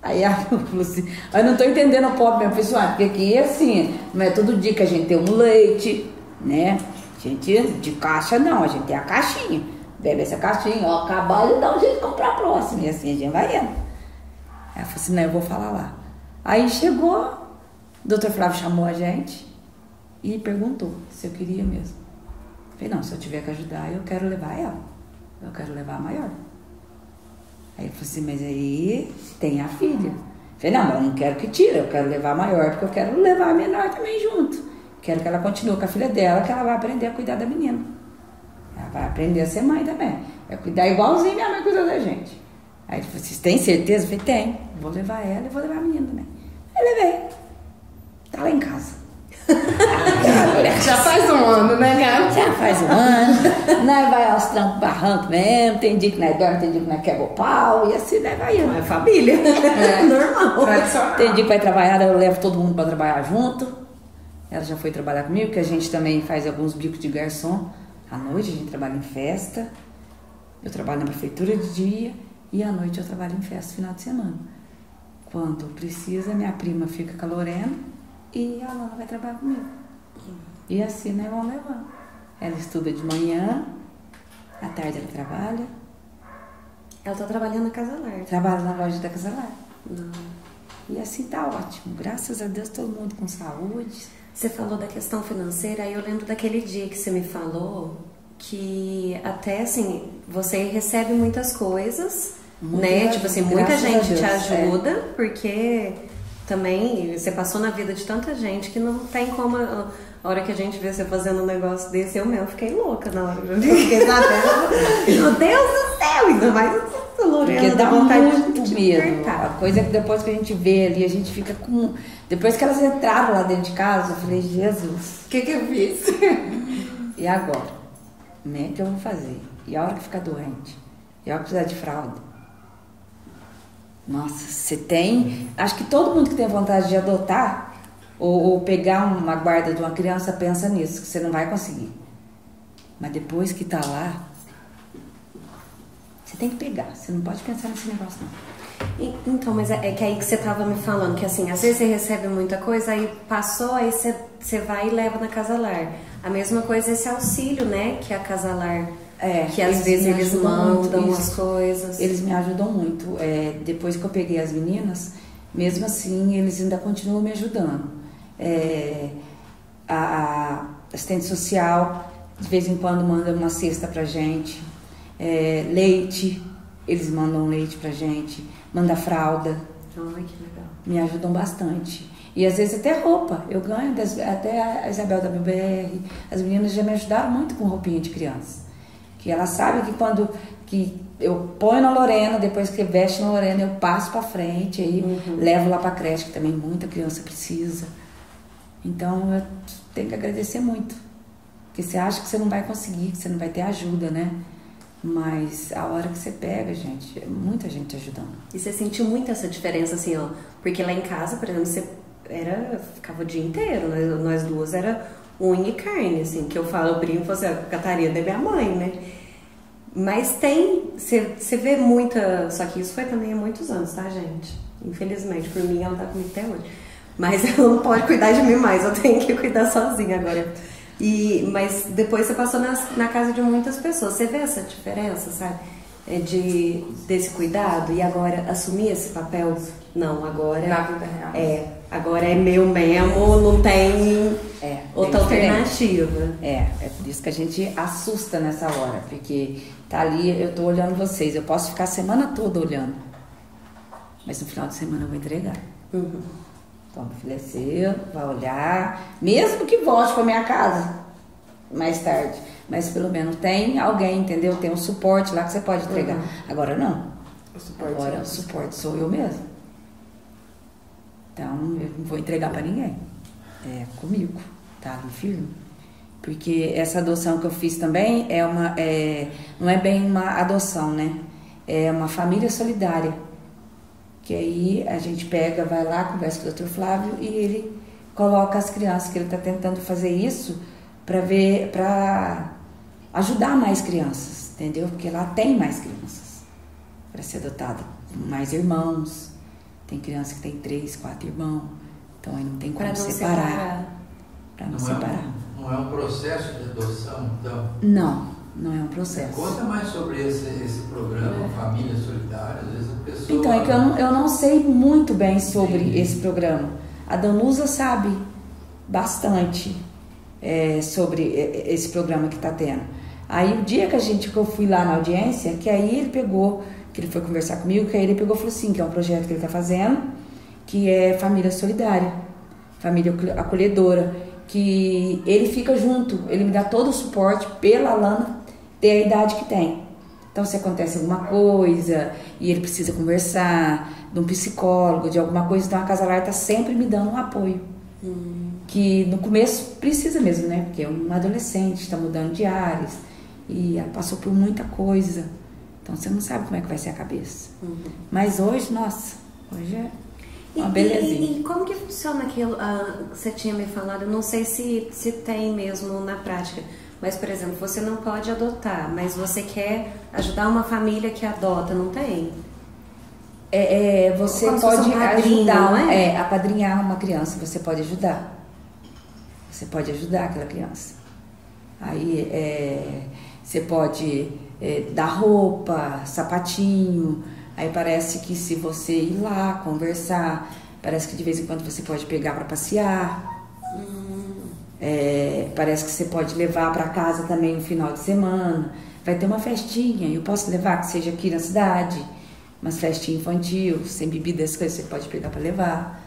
Aí ela falou assim, eu não tô entendendo o pobre mesmo, pessoal, porque aqui é assim, não é todo dia que a gente tem um leite, né? A gente de caixa não, a gente tem a caixinha. Bebe essa caixinha, acabar e dá um jeito de comprar a próxima. E assim a gente vai indo. Ela falou assim, não, eu vou falar lá. Aí chegou, o doutor Flávio chamou a gente e perguntou se eu queria mesmo. Eu falei, não, se eu tiver que ajudar, eu quero levar ela. Eu quero levar a maior. Aí ele falou assim, mas aí tem a filha. Eu falei, não, mas eu não quero que tire, eu quero levar a maior, porque eu quero levar a menor também junto. Quero que ela continue com a filha dela, que ela vai aprender a cuidar da menina. Ela vai aprender a ser mãe também. Vai cuidar igualzinho minha mãe cuidou da gente. Aí ele falou, vocês têm certeza? Eu falei, tem. Vou levar ela e vou levar a menina também. Aí levei. Tá lá em casa. Já faz um ano, né, Gabi? Já faz um ano. Nós vai aos trancos barrancos mesmo. Tem dia que nós dorme, tem dia que nós quebra o pau. E assim nós vai indo. É família. Normal. Tem dia que vai trabalhar, eu levo todo mundo pra trabalhar junto. Ela já foi trabalhar comigo, porque a gente também faz alguns bicos de garçom. À noite a gente trabalha em festa. Eu trabalho na prefeitura de dia. E à noite eu trabalho em festa final de semana. Quando precisa, minha prima fica com a Lorena e a Lana vai trabalhar comigo. E assim nós vamos levando. Ela estuda de manhã, à tarde ela trabalha. Ela tá trabalhando na Casa Lar. Trabalha na loja da Casa Lar. Não. E assim tá ótimo. Graças a Deus, todo mundo com saúde. Você falou da questão financeira, aí eu lembro daquele dia que você me falou que até assim, você recebe muitas coisas, né? Tipo assim, muita gente te ajuda, porque também você passou na vida de tanta gente que não tem como. A hora que a gente vê você fazendo um negócio desse, eu mesmo fiquei louca na hora. Eu fiquei sabendo. Meu Deus do céu! Ainda mais a Lorena. Porque dá muito medo. Apertar. A coisa é que depois que a gente vê ali, a gente fica com... Depois que elas entraram lá dentro de casa, eu falei, Jesus, O que eu fiz? e agora? Como é que eu vou fazer? E a hora que ficar doente? E a hora que precisar de fralda? Nossa, você tem... Acho que todo mundo que tem vontade de adotar ou pegar uma guarda de uma criança pensa nisso, que você não vai conseguir. Mas depois que tá lá, você tem que pegar. Você não pode pensar nesse negócio, não. Então, mas é que aí que você tava me falando, que assim, às vezes você recebe muita coisa, aí passou, aí você vai e leva na Casa Lar. A mesma coisa esse auxílio, né, que a Casa Lar, que às vezes eles mandam as coisas. Eles me ajudam muito. Depois que eu peguei as meninas, mesmo assim, eles ainda continuam me ajudando. A assistente social, de vez em quando, manda uma cesta pra gente. Leite, eles mandam leite pra gente. Manda fralda. Ai, que legal. Me ajudam bastante. E às vezes até roupa. Eu ganho, até a Isabel da MBR. As meninas já me ajudaram muito com roupinha de criança. Que elas sabem que quando eu ponho na Lorena, depois que veste na Lorena, eu passo pra frente, aí levo lá pra creche, que também muita criança precisa. Então eu tenho que agradecer muito. Porque você acha que você não vai conseguir, que você não vai ter ajuda, né? Mas a hora que você pega, gente, é muita gente ajudando. E você sentiu muito essa diferença, assim, ó? Porque lá em casa, por exemplo, você ficava o dia inteiro, nós duas era unha e carne, assim, que eu falo, eu brinco, você, a Catarina é minha mãe, né? Mas você vê muita, só que isso foi também há muitos anos, tá, gente? Infelizmente, por mim, ela tá comigo até hoje. Mas ela não pode cuidar de mim mais, eu tenho que cuidar sozinha agora. Mas depois você passou na casa de muitas pessoas. Você vê essa diferença, sabe? Desse cuidado e agora assumir esse papel? Não, agora... Na vida real. Agora é meu mesmo, não tem outra alternativa. É por isso que a gente assusta nessa hora, porque tá ali, eu tô olhando vocês, eu posso ficar a semana toda olhando, mas no final de semana eu vou entregar. Então, o filho é seu, vai olhar, mesmo que volte pra minha casa mais tarde, mas pelo menos tem alguém, entendeu? Tem um suporte lá que você pode entregar. Agora não. O suporte sou eu mesmo. Então, eu não vou entregar pra ninguém. É comigo, tá ali firme. Porque essa adoção que eu fiz também não é bem uma adoção, né? É uma família solidária. Que aí a gente pega, vai lá, conversa com o Dr. Flávio e ele coloca as crianças, que ele está tentando fazer isso para ajudar mais crianças, entendeu? Porque lá tem mais crianças para ser adotada, mais irmãos, tem criança que tem 3, 4 irmãos, então aí não tem como separar. Para não separar. Não é um processo de adoção, então? Não é um processo. Conta mais sobre esse programa, Família Solidária, às vezes a pessoa... Então, é que eu não sei muito bem sobre esse programa. A Danusa sabe bastante sobre esse programa que está tendo. Aí, o dia que eu fui lá na audiência, que aí ele pegou, que ele foi conversar comigo, que aí ele pegou e falou assim, que é um projeto que ele está fazendo, que é Família Solidária, Família Acolhedora, que ele fica junto, ele me dá todo o suporte pela Lana ter a idade que tem. Então, se acontece alguma coisa e ele precisa conversar, de um psicólogo, de alguma coisa, então a Casa Lar está sempre me dando um apoio. Que no começo precisa mesmo, né? Porque é uma adolescente, está mudando de áreas e ela passou por muita coisa. Então, você não sabe como é que vai ser a cabeça. Mas hoje, nossa, hoje é uma belezinha. E como que funciona aquilo que você tinha me falado? Eu não sei se tem mesmo na prática. Mas, por exemplo, você não pode adotar, mas você quer ajudar uma família que adota, não tem? Você como se fosse pode um padrinho, ajudar, não é? apadrinhar uma criança, você pode ajudar. Você pode ajudar aquela criança. Aí você pode dar roupa, sapatinho. Aí parece que se você ir lá conversar, parece que de vez em quando você pode pegar para passear. Parece que você pode levar para casa também no final de semana. Vai ter uma festinha, eu posso levar, que seja aqui na cidade, umas festinhas infantil, sem bebida, essas coisas você pode pegar para levar.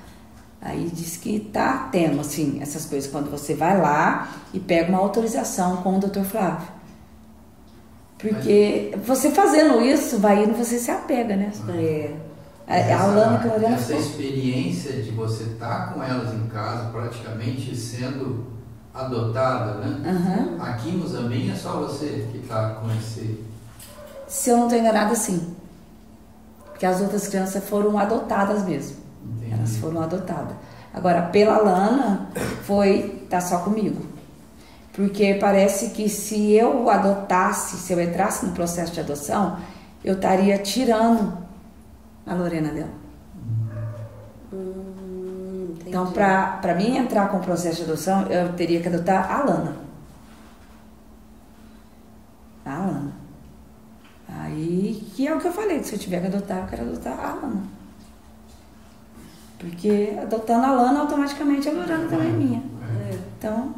Aí diz que tá tendo, assim, essas coisas, quando você vai lá e pega uma autorização com o Dr. Flávio. Porque você fazendo isso, vai indo, você se apega, né? A Lana e a Lorena essa experiência de você estar com elas em casa, praticamente sendo adotada, né? Aqui em Muzambinho é só você que está com esse... Se eu não estou enganada, sim. Porque as outras crianças foram adotadas mesmo. Entendi. Elas foram adotadas. Agora, pela Lana, tá só comigo. Porque parece que se eu adotasse, se eu entrasse no processo de adoção, eu estaria tirando a Lorena dela. Então, para mim entrar com o processo de adoção, eu teria que adotar a Lana. A Lana. Aí, que é o que eu falei, que se eu tiver que adotar, eu quero adotar a Lana. Porque adotando a Lana, automaticamente a Lorena também é minha. Então,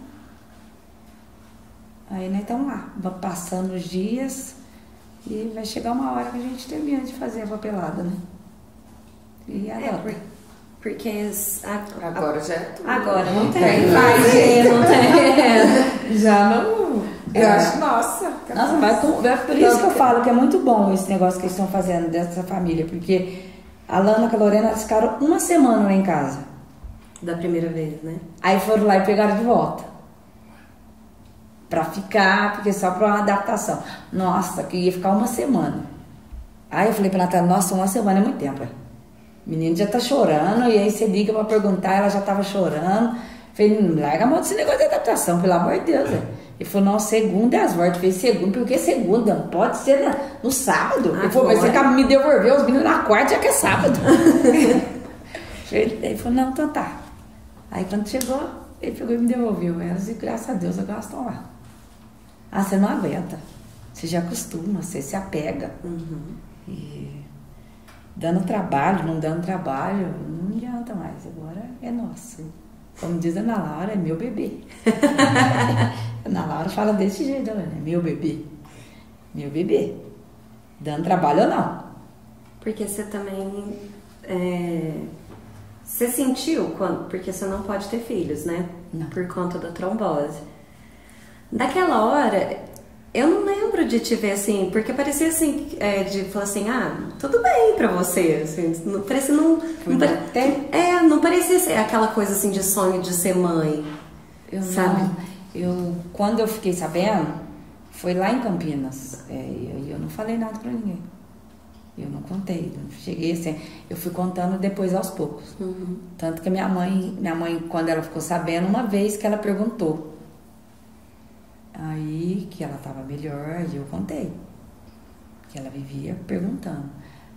aí nós estamos lá, passando os dias e vai chegar uma hora que a gente termina de fazer a papelada, né? E adota. Porque Agora já é tudo. agora não tem mais, não tem. Já não. Eu acho, nossa. É por isso que eu falo que é muito bom esse negócio que eles estão fazendo dessa família, porque a Lana e a Lorena ficaram uma semana lá em casa. Da primeira vez, né? Aí foram lá e pegaram de volta. Pra ficar, porque só pra uma adaptação. Nossa, que ia ficar uma semana. Aí eu falei pra Natália, nossa, uma semana é muito tempo. O menino já tá chorando, e aí você liga pra perguntar, ela já tava chorando. Falei, larga a mão desse negócio de adaptação, pelo amor de Deus. Ele falou, não, segunda é as voltas. Eu falei, segunda, porque segunda? Não pode ser no sábado. Ele falou, mas você me devolveu os meninos na quarta, já que é sábado. Ele falou, não, então tá. Aí quando chegou, ele pegou e me devolveu elas, e graças a Deus agora estão lá. Ah, você não aguenta. Você já acostuma, você se apega. E dando trabalho, não dando trabalho, não adianta mais. Agora é nosso. Como diz a Ana Laura, é meu bebê. A Ana Laura fala desse jeito, né? Meu bebê. Meu bebê. Dando trabalho ou não. Porque você também... Você sentiu quando... Porque você não pode ter filhos, né? Não. Por conta da trombose. Daquela hora, eu não lembro de te ver assim, porque parecia assim, de falar assim, tudo bem pra você, assim, não parecia, não parecia ser aquela coisa assim de sonho de ser mãe, sabe? Quando eu fiquei sabendo, foi lá em Campinas, eu não falei nada pra ninguém, eu não contei, não cheguei assim, eu fui contando depois aos poucos, tanto que minha mãe, quando ela ficou sabendo, uma vez que ela perguntou, aí que ela estava melhor, e eu contei. Que ela vivia perguntando.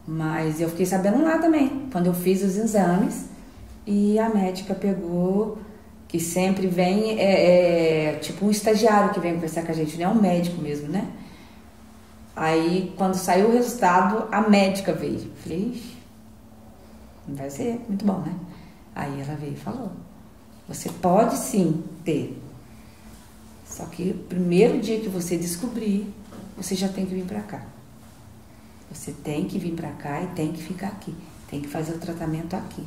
Mas eu fiquei sabendo lá também, quando eu fiz os exames, e a médica pegou, que sempre vem, tipo um estagiário que vem conversar com a gente, não é um médico mesmo, né? Aí, quando saiu o resultado, a médica veio. Falei, ixi, não vai ser muito bom, né? Aí ela veio e falou, você pode sim ter. Só que o primeiro dia que você descobrir, você já tem que vir pra cá. Você tem que vir pra cá e tem que ficar aqui. Tem que fazer o tratamento aqui.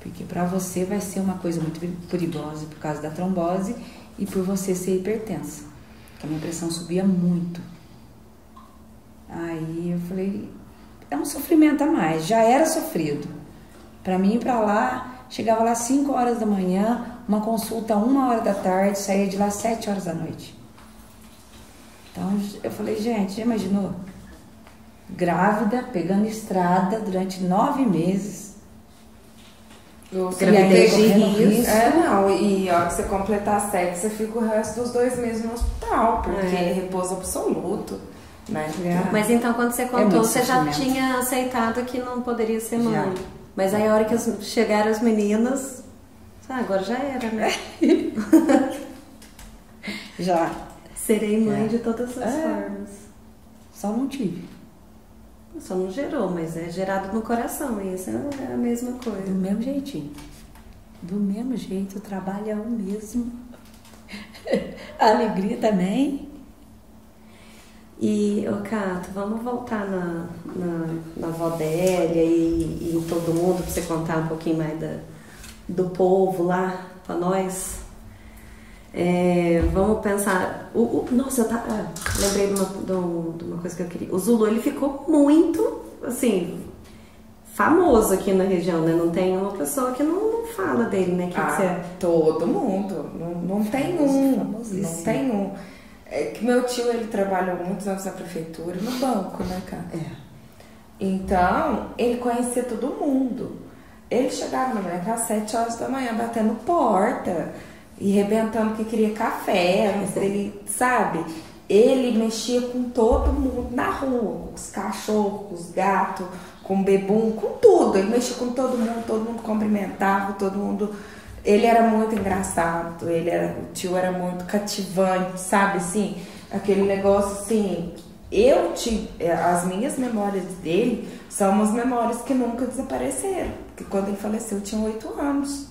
Porque pra você vai ser uma coisa muito perigosa por causa da trombose e por você ser hipertensa. Porque a minha pressão subia muito. Aí eu falei, é um sofrimento a mais. Já era sofrido. Pra mim ir pra lá... Chegava lá 5 horas da manhã, uma consulta 1 hora da tarde, saía de lá 7 horas da noite. Então eu falei, gente, já imaginou? Grávida, pegando estrada durante 9 meses. Gravidez de risco. E a hora que você completar 7, você fica o resto dos 2 meses no hospital, porque é repouso absoluto. né? Mas então, quando você contou, você já sofrimento. tinha aceitado que não poderia ser mãe. Já. Mas aí a hora que chegaram as meninas, agora já era, né? Já. Serei mãe de todas as formas. Só não tive. Só não gerou, mas é gerado no coração, e isso é a mesma Do coisa. mesmo jeitinho. Do mesmo jeito, o trabalho é o mesmo. A alegria também. E, ô Cato, vamos voltar na avó Délia e em todo mundo, pra você contar um pouquinho mais do povo lá pra nós. Vamos pensar. Nossa, lembrei de uma coisa que eu queria. O Zulu, ele ficou muito, assim, famoso aqui na região, né? Não tem uma pessoa que não fala dele, né? Todo mundo. Não tem não tem um. É que meu tio, ele trabalhou muitos anos na prefeitura e no banco, né, cara? Então, ele conhecia todo mundo. Ele chegava na minha casa às 7 horas da manhã, batendo porta e arrebentando que queria café, ele, sabe? Ele mexia com todo mundo na rua, com os cachorros, com os gatos, com o bebum, com tudo. Ele mexia com todo mundo cumprimentava, todo mundo. Ele era muito engraçado, o tio era muito cativante, sabe, assim, aquele negócio assim. As minhas memórias dele são umas memórias que nunca desapareceram, porque quando ele faleceu eu tinha 8 anos,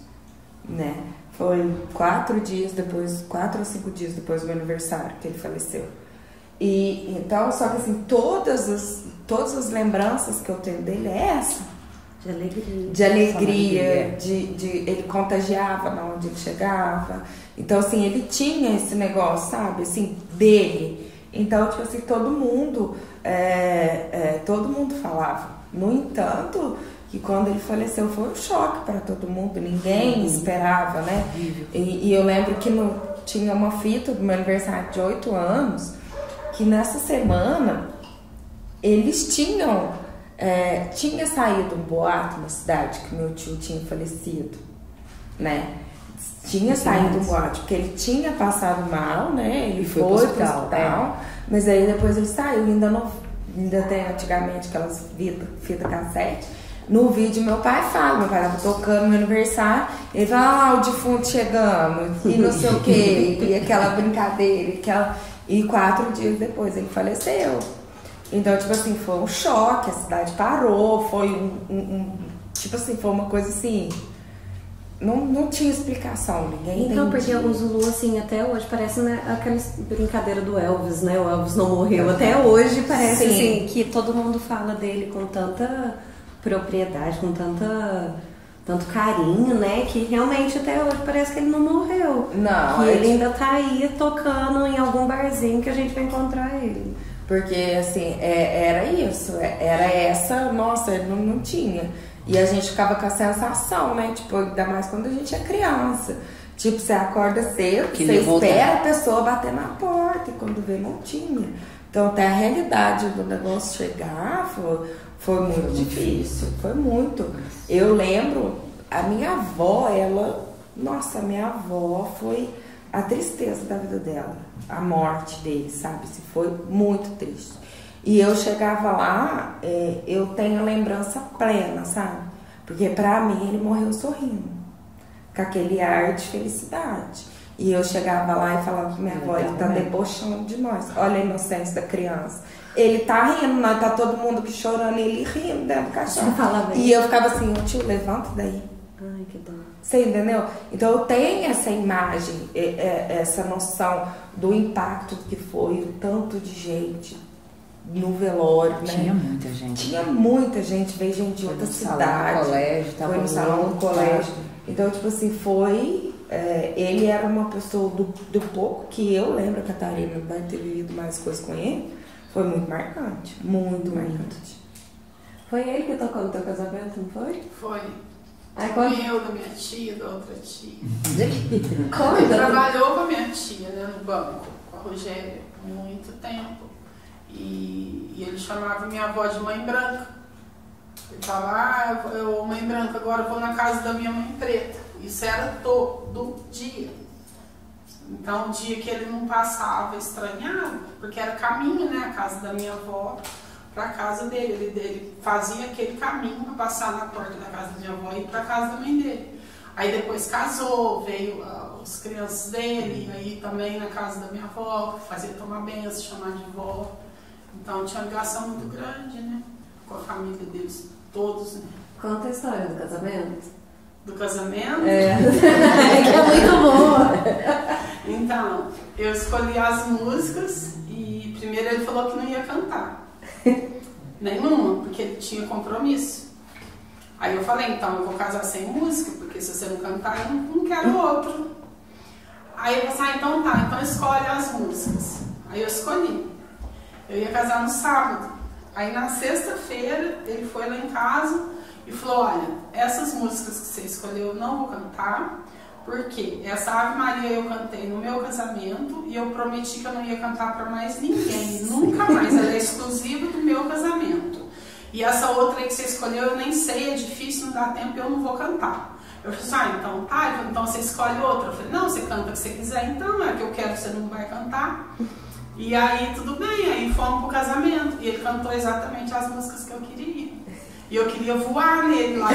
né? Foi 4 ou 5 dias depois do meu aniversário que ele faleceu. E então, só que assim, todas as lembranças que eu tenho dele é essa. De alegria, ele contagiava na onde ele chegava. Então, assim, ele tinha esse negócio, sabe, assim, dele. Então, tipo assim, todo mundo falava. No entanto, que quando ele faleceu foi um choque para todo mundo, ninguém esperava, né? E eu lembro que tinha uma fita do meu aniversário de 8 anos, que nessa semana eles tinha saído um boato na cidade que meu tio tinha falecido, né? Tinha saído um boato, porque ele tinha passado mal, né? Ele foi pro hospital, mas aí depois ele saiu, ainda tem antigamente aquelas fita cassete. No vídeo meu pai tava tocando no aniversário, ele fala, o defunto chegando, e não sei o que, e aquela brincadeira, e 4 dias depois ele faleceu. Então, tipo assim, foi um choque, a cidade parou, foi tipo assim, foi uma coisa assim, não tinha explicação, ninguém Então, entendia. porque o Zulu, assim, até hoje parece, né, aquela brincadeira do Elvis, né? O Elvis não morreu. Até hoje parece, assim, que todo mundo fala dele com tanta propriedade, com tanto carinho, né? Que realmente até hoje parece que ele não morreu. Não. Que ele ainda tá aí tocando em algum barzinho que a gente vai encontrar ele. Porque, assim, era isso, era essa, nossa, não tinha. E a gente ficava com a sensação, né? Tipo, ainda mais quando a gente é criança. Tipo, você acorda cedo, você espera a pessoa bater na porta, e quando vê, não tinha. Então, até a realidade do negócio chegar foi muito difícil, foi muito. Eu lembro, a minha avó, nossa, a minha avó foi a tristeza da vida dela, a morte dele, sabe? Foi muito triste. E eu chegava lá, eu tenho a lembrança plena, sabe? Porque pra mim ele morreu sorrindo, com aquele ar de felicidade. E eu chegava lá e falava que minha avó, ele tá debochando de nós. Olha a inocência da criança. Ele tá rindo, nós tá todo mundo aqui chorando, ele rindo dentro do caixão. E eu ficava assim, tio, levanta daí. Ai, que dó. Você entendeu? Então eu tenho essa imagem, essa noção do impacto que foi o tanto de gente no velório, né? Tinha muita gente. Tinha muita gente, veio gente de outra cidade. Foi no salão do colégio. Então, tipo assim, ele era uma pessoa do pouco que eu lembro, a Catarina vai ter vivido mais coisas com ele, foi muito marcante, muito marcante. Foi ele que tocou no teu casamento, não foi? Foi. Aí, Eu, da minha tia, da outra tia. Ele trabalhou com a minha tia, né, no banco, com a Rogéria, por muito tempo. E ele chamava minha avó de mãe branca. Ele falava, eu mãe branca, agora eu vou na casa da minha mãe preta. Isso era todo dia. Então, o dia que ele não passava, estranhava, porque era caminho, né? A casa da minha avó para a casa dele. Ele fazia aquele caminho para passar na porta da casa da minha avó e ir para a casa da mãe dele. Aí depois casou, veio os crianças dele, aí também na casa da minha avó, fazia tomar benção, chamar de vó. Então tinha uma ligação muito grande, né? Com a família deles, todos, né? Conta a história do casamento. Do casamento? É muito boa. Então, eu escolhi as músicas e primeiro ele falou que não ia cantar. Nenhuma, porque ele tinha compromisso. Aí eu falei, então eu vou casar sem música, porque se você não cantar, eu não quero outro. Aí eu falei, então tá, então escolhe as músicas. Aí eu escolhi. Eu ia casar no sábado. Aí na sexta-feira ele foi lá em casa e falou, olha, essas músicas que você escolheu eu não vou cantar, porque essa Ave Maria eu cantei no meu casamento e eu prometi que eu não ia cantar para mais ninguém, nunca mais, ela é exclusiva do meu casamento. E essa outra aí que você escolheu eu nem sei, é difícil, não dá tempo, eu não vou cantar. Eu falei, então tá, então você escolhe outra. Eu falei, não, você canta o que você quiser, então é que eu quero, você não vai cantar. E aí tudo bem, aí fomos pro casamento e ele cantou exatamente as músicas que eu queria. E eu queria voar nele lá.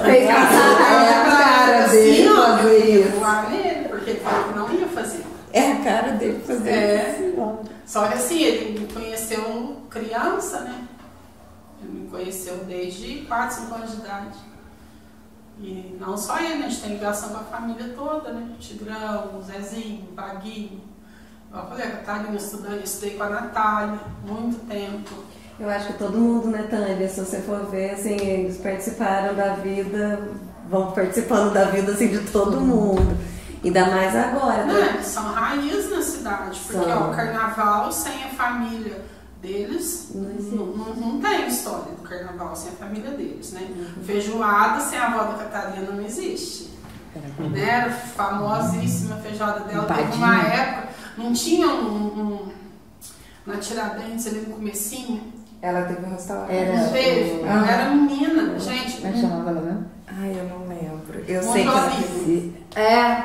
É a cara dele fazer isso. Voar nele, porque ele falou que não ia fazer. É a cara dele fazer isso. Só que assim, ele me conheceu criança, né? Ele me conheceu desde 4, 5 anos de idade. E não só ele, né? A gente tem ligação com a família toda, né? O Tigrão, o Zezinho, o Vaguinho. Eu falei, a Catarina estudando, estudei com a Natália, muito tempo. Eu acho que todo mundo, né, Tânia? Se você for ver, assim, eles participaram da vida, vão participando da vida, assim, de todo mundo. Ainda mais agora, né? São raízes na cidade, porque ó, o carnaval sem a família deles não tem história do carnaval sem a família deles, né? Feijoada sem a avó da Catarina não existe. Né? Era famosíssima a feijoada dela, teve uma época, não tinha na Tiradentes ali no comecinho. Ela teve um restaurante. Não teve. Ela era menina, gente. Como é que chamava ela mesmo? Ai, eu não lembro. Eu Um sei jolinho.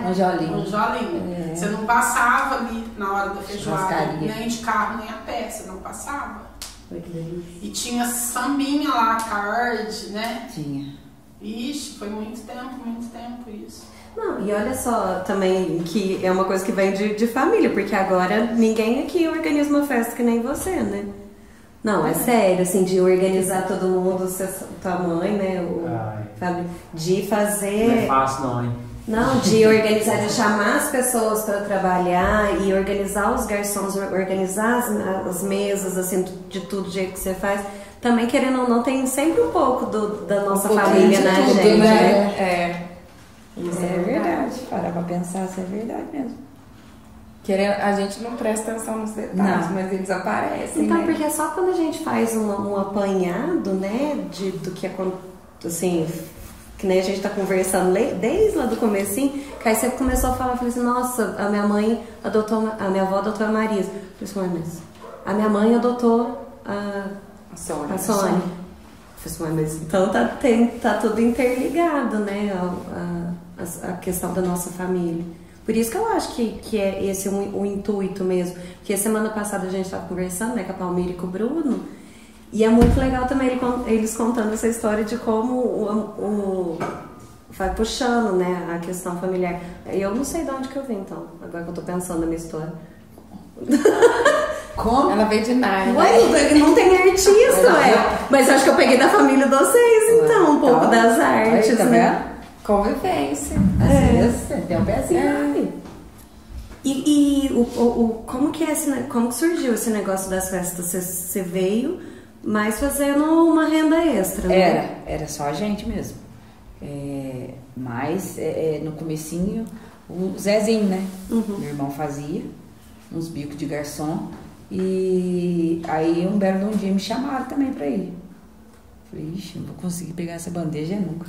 Anjolinho. Um jolinho. Você não passava ali na hora da feijoada, Churrascaria. nem de carro, nem a pé, você não passava. Foi que delícia. E tinha sambinha lá à tarde, né? Tinha. Ixi, foi muito tempo isso. Não, e olha só também que é uma coisa que vem de família, porque agora ninguém aqui organiza uma festa que nem você, né? Não, é sério, assim, de organizar todo mundo, tua mãe, né? De fazer. Não é fácil, não, hein? Não, de organizar, de chamar as pessoas para trabalhar e organizar os garçons, organizar as mesas, assim, de tudo do jeito que você faz. Também, querendo ou não, tem sempre um pouco da nossa família na gente, né? Isso é verdade. Parar pra pensar, isso é verdade mesmo. A gente não presta atenção nos detalhes, mas eles aparecem. Então, né? porque é só quando a gente faz um apanhado, né, do que acontece, assim, que nem a gente tá conversando desde lá do comecinho, que aí você começou a falar, falei assim, nossa, a minha avó adotou a Marisa. Eu falei assim, mas a minha mãe adotou a Sônia. Eu falei assim, mas então tá tudo interligado, né, a questão da nossa família. Por isso que eu acho que é esse o intuito mesmo. Porque semana passada a gente estava conversando, né, com a Palmira e com o Bruno, e é muito legal também eles contando essa história de como vai puxando, né, a questão familiar. Eu não sei de onde que eu vim, então, agora que eu tô pensando na minha história. Como? Ela veio de Nárnia. Ué, não tem artista, mas acho que eu peguei da família de vocês, então, um pouco das artes, tá né? Convivência. Você tem um pezinho ali. E como que como que surgiu esse negócio das festas? Você veio, mas fazendo uma renda extra, né? Era só a gente mesmo. Mas no comecinho, o Zezinho, né? Meu irmão fazia uns bicos de garçom. E aí um belo dia me chamaram também pra ir. Falei, ixi, não vou conseguir pegar essa bandeja nunca.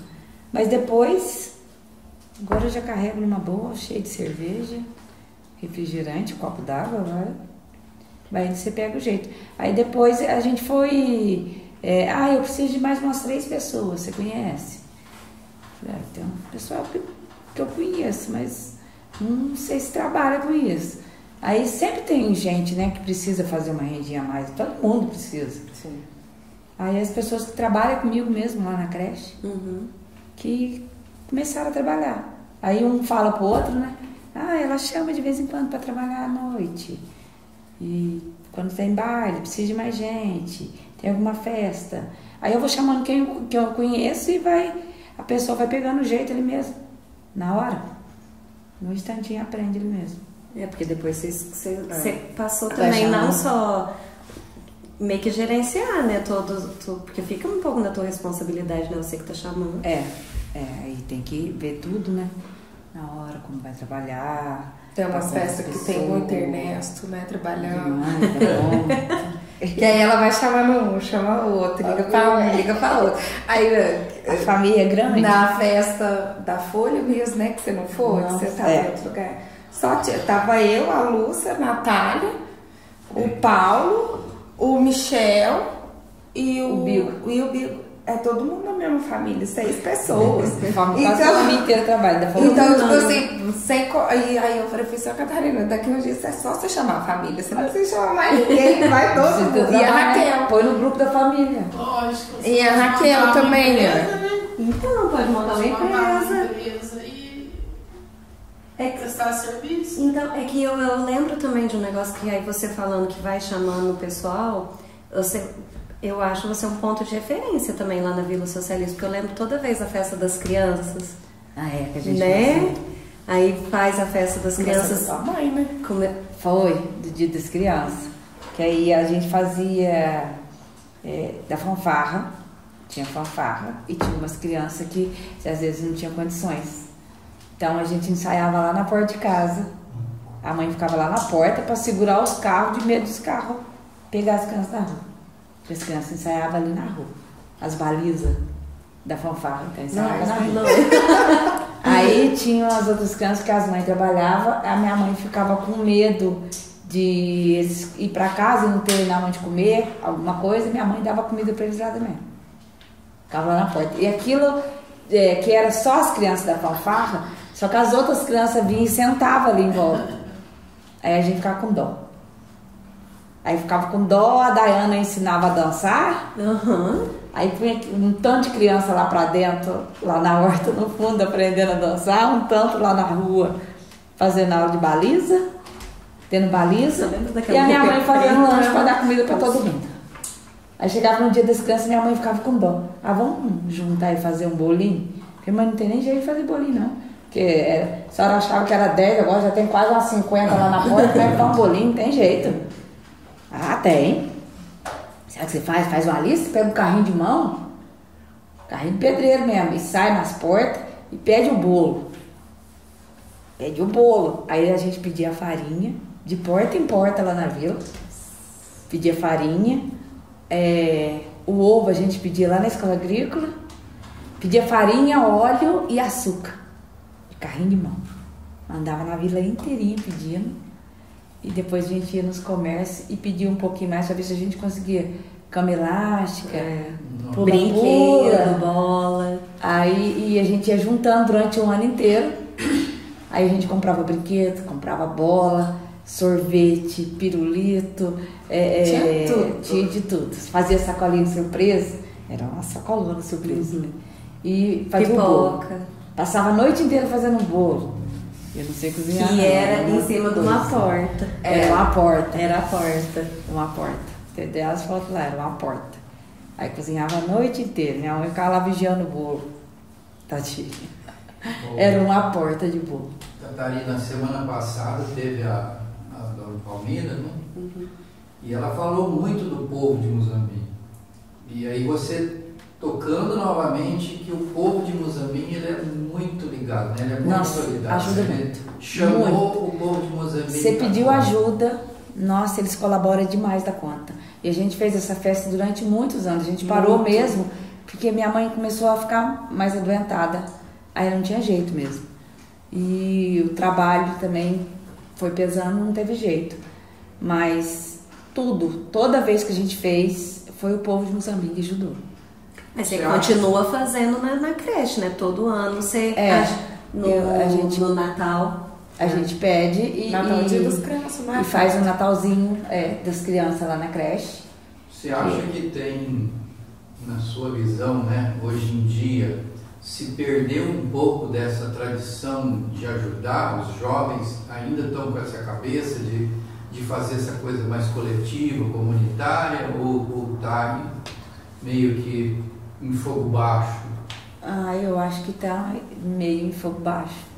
Mas depois, agora eu já carrego numa boa, cheia de cerveja, refrigerante, copo d'água, agora. Aí você pega o jeito. Aí depois a gente foi... eu preciso de mais umas 3 pessoas, você conhece? Falei, tem um pessoal que eu conheço, mas não sei se trabalha com isso. Aí sempre tem gente, né, que precisa fazer uma rendinha a mais. Todo mundo precisa. Sim. Aí as pessoas que trabalham comigo mesmo lá na creche, que começaram a trabalhar. Aí um fala pro outro, né? Ela chama de vez em quando para trabalhar à noite. E quando tem baile, precisa de mais gente, tem alguma festa. Aí eu vou chamando quem eu conheço e a pessoa vai pegando o jeito ali mesmo, na hora. No instantinho aprende ele mesmo. Porque depois você passou também não só meio que gerenciar, né? Porque fica um pouco na tua responsabilidade, né? Você que tá chamando. Aí tem que ver tudo, né? Na hora, como vai trabalhar. Tem umas festas que tem muito Ernesto, né? Trabalhando. Que aí ela vai chamando um, chama o outro, liga pra um, liga pra outro. Aí a família é grande. Na festa da Folha mesmo, né? Que você não foi, que você tava em outro lugar. Só tava eu, a Lúcia, a Natália, o Paulo, o Michel e o Bigo. É todo mundo da mesma família, 6 pessoas. Então, a família inteira trabalha. Então, tipo assim, aí eu falei, professora Catarina, daqui uns dias é só você chamar a família, você não precisa chamar mais ninguém, vai todo mundo. E a Raquel. Põe no grupo da família. Lógico. E a Raquel também, né? Então, pode montar uma empresa. E prestar serviço. Então, é que eu lembro também de um negócio que aí você falando que vai chamando o pessoal, eu acho você um ponto de referência também lá na Vila Socialista, porque eu lembro toda vez a festa das crianças. Que a gente né? Aí faz a festa das crianças. Sua mãe, né? Foi, do Dia das Crianças. Que aí a gente fazia da fanfarra, tinha fanfarra, e tinha umas crianças que às vezes não tinham condições. Então a gente ensaiava lá na porta de casa. A mãe ficava lá na porta para segurar os carros, de medo dos carros pegar as crianças na rua. Porque as crianças ensaiavam ali na rua. As balizas da fanfarra, então ensaiava na rua. Aí tinham as outras crianças que as mães trabalhavam, a minha mãe ficava com medo de ir para casa e não terminar onde comer, alguma coisa, minha mãe dava comida para eles lá também. Ficava lá na porta. E aquilo que era só as crianças da fanfarra, só que as outras crianças vinham e sentavam ali em volta. Aí a gente ficava com dó. Aí ficava com dó, a Dayana ensinava a dançar. Aí punha um tanto de criança lá pra dentro, lá na horta, no fundo, aprendendo a dançar. Um tanto lá na rua, fazendo aula de baliza, tendo baliza. E a minha mãe fazendo lanche pra dar comida pra todo mundo. Aí chegava no Dia das Crianças, minha mãe ficava com dó. Vamos juntar e fazer um bolinho? Porque mãe não tem nem jeito de fazer bolinho, não. Porque a senhora achava que era 10, agora já tem quase umas 50 lá na porta, vai dar um bolinho, não tem jeito. Tem. Sabe o que você faz? Faz uma lista, pega um carrinho de mão, carrinho de pedreiro mesmo, e sai nas portas e pede o bolo. Pede o bolo. Aí a gente pedia a farinha, de porta em porta lá na vila. Pedia farinha. O ovo a gente pedia lá na escola agrícola. Pedia farinha, óleo e açúcar. De carrinho de mão. Andava na vila inteirinha pedindo. E depois a gente ia nos comércios e pedia um pouquinho mais para ver se a gente conseguia cama elástica, brinquedo, bola. Aí a gente ia juntando durante o ano inteiro. Aí a gente comprava brinquedo, comprava bola, sorvete, pirulito. Tinha tudo. Tinha de tudo. Fazia sacolinha de surpresa. Era uma sacolona surpresa. Né? E fazia o bolo. Passava a noite inteira fazendo bolo. Eu não sei cozinhar. E era em cima de uma porta. Era uma porta. Era a porta. Uma porta. Tem as fotos lá, era uma porta. Aí cozinhava a noite inteira. Minha mãe ficava lá vigiando o bolo. Tadinha. Era uma porta de bolo. Catarina, semana passada teve a Dona Palmira, né? E ela falou muito do povo de Muzambinho. E aí você tocando novamente que o povo de Muzambinho ele é muito ligado, né? Ele é muito solidário. Ajuda muito. Chamou muito. O povo de Muzambinho. Você pediu ajuda, nossa, eles colaboram demais da conta. E a gente fez essa festa durante muitos anos. A gente parou mesmo, porque minha mãe começou a ficar mais adoentada. Aí não tinha jeito mesmo. E o trabalho também foi pesando, não teve jeito. Mas toda vez que a gente fez, foi o povo de Muzambinho que ajudou. Mas você continua fazendo na creche, né? Todo ano você no Natal. A gente pede e Dia das Crianças, e faz o Natalzinho das crianças lá na creche. Você acha que tem, na sua visão, né, hoje em dia, se perdeu um pouco dessa tradição de ajudar? Os jovens ainda estão com essa cabeça de fazer essa coisa mais coletiva, comunitária, ou tá meio que em fogo baixo? Eu acho que tá meio em fogo baixo.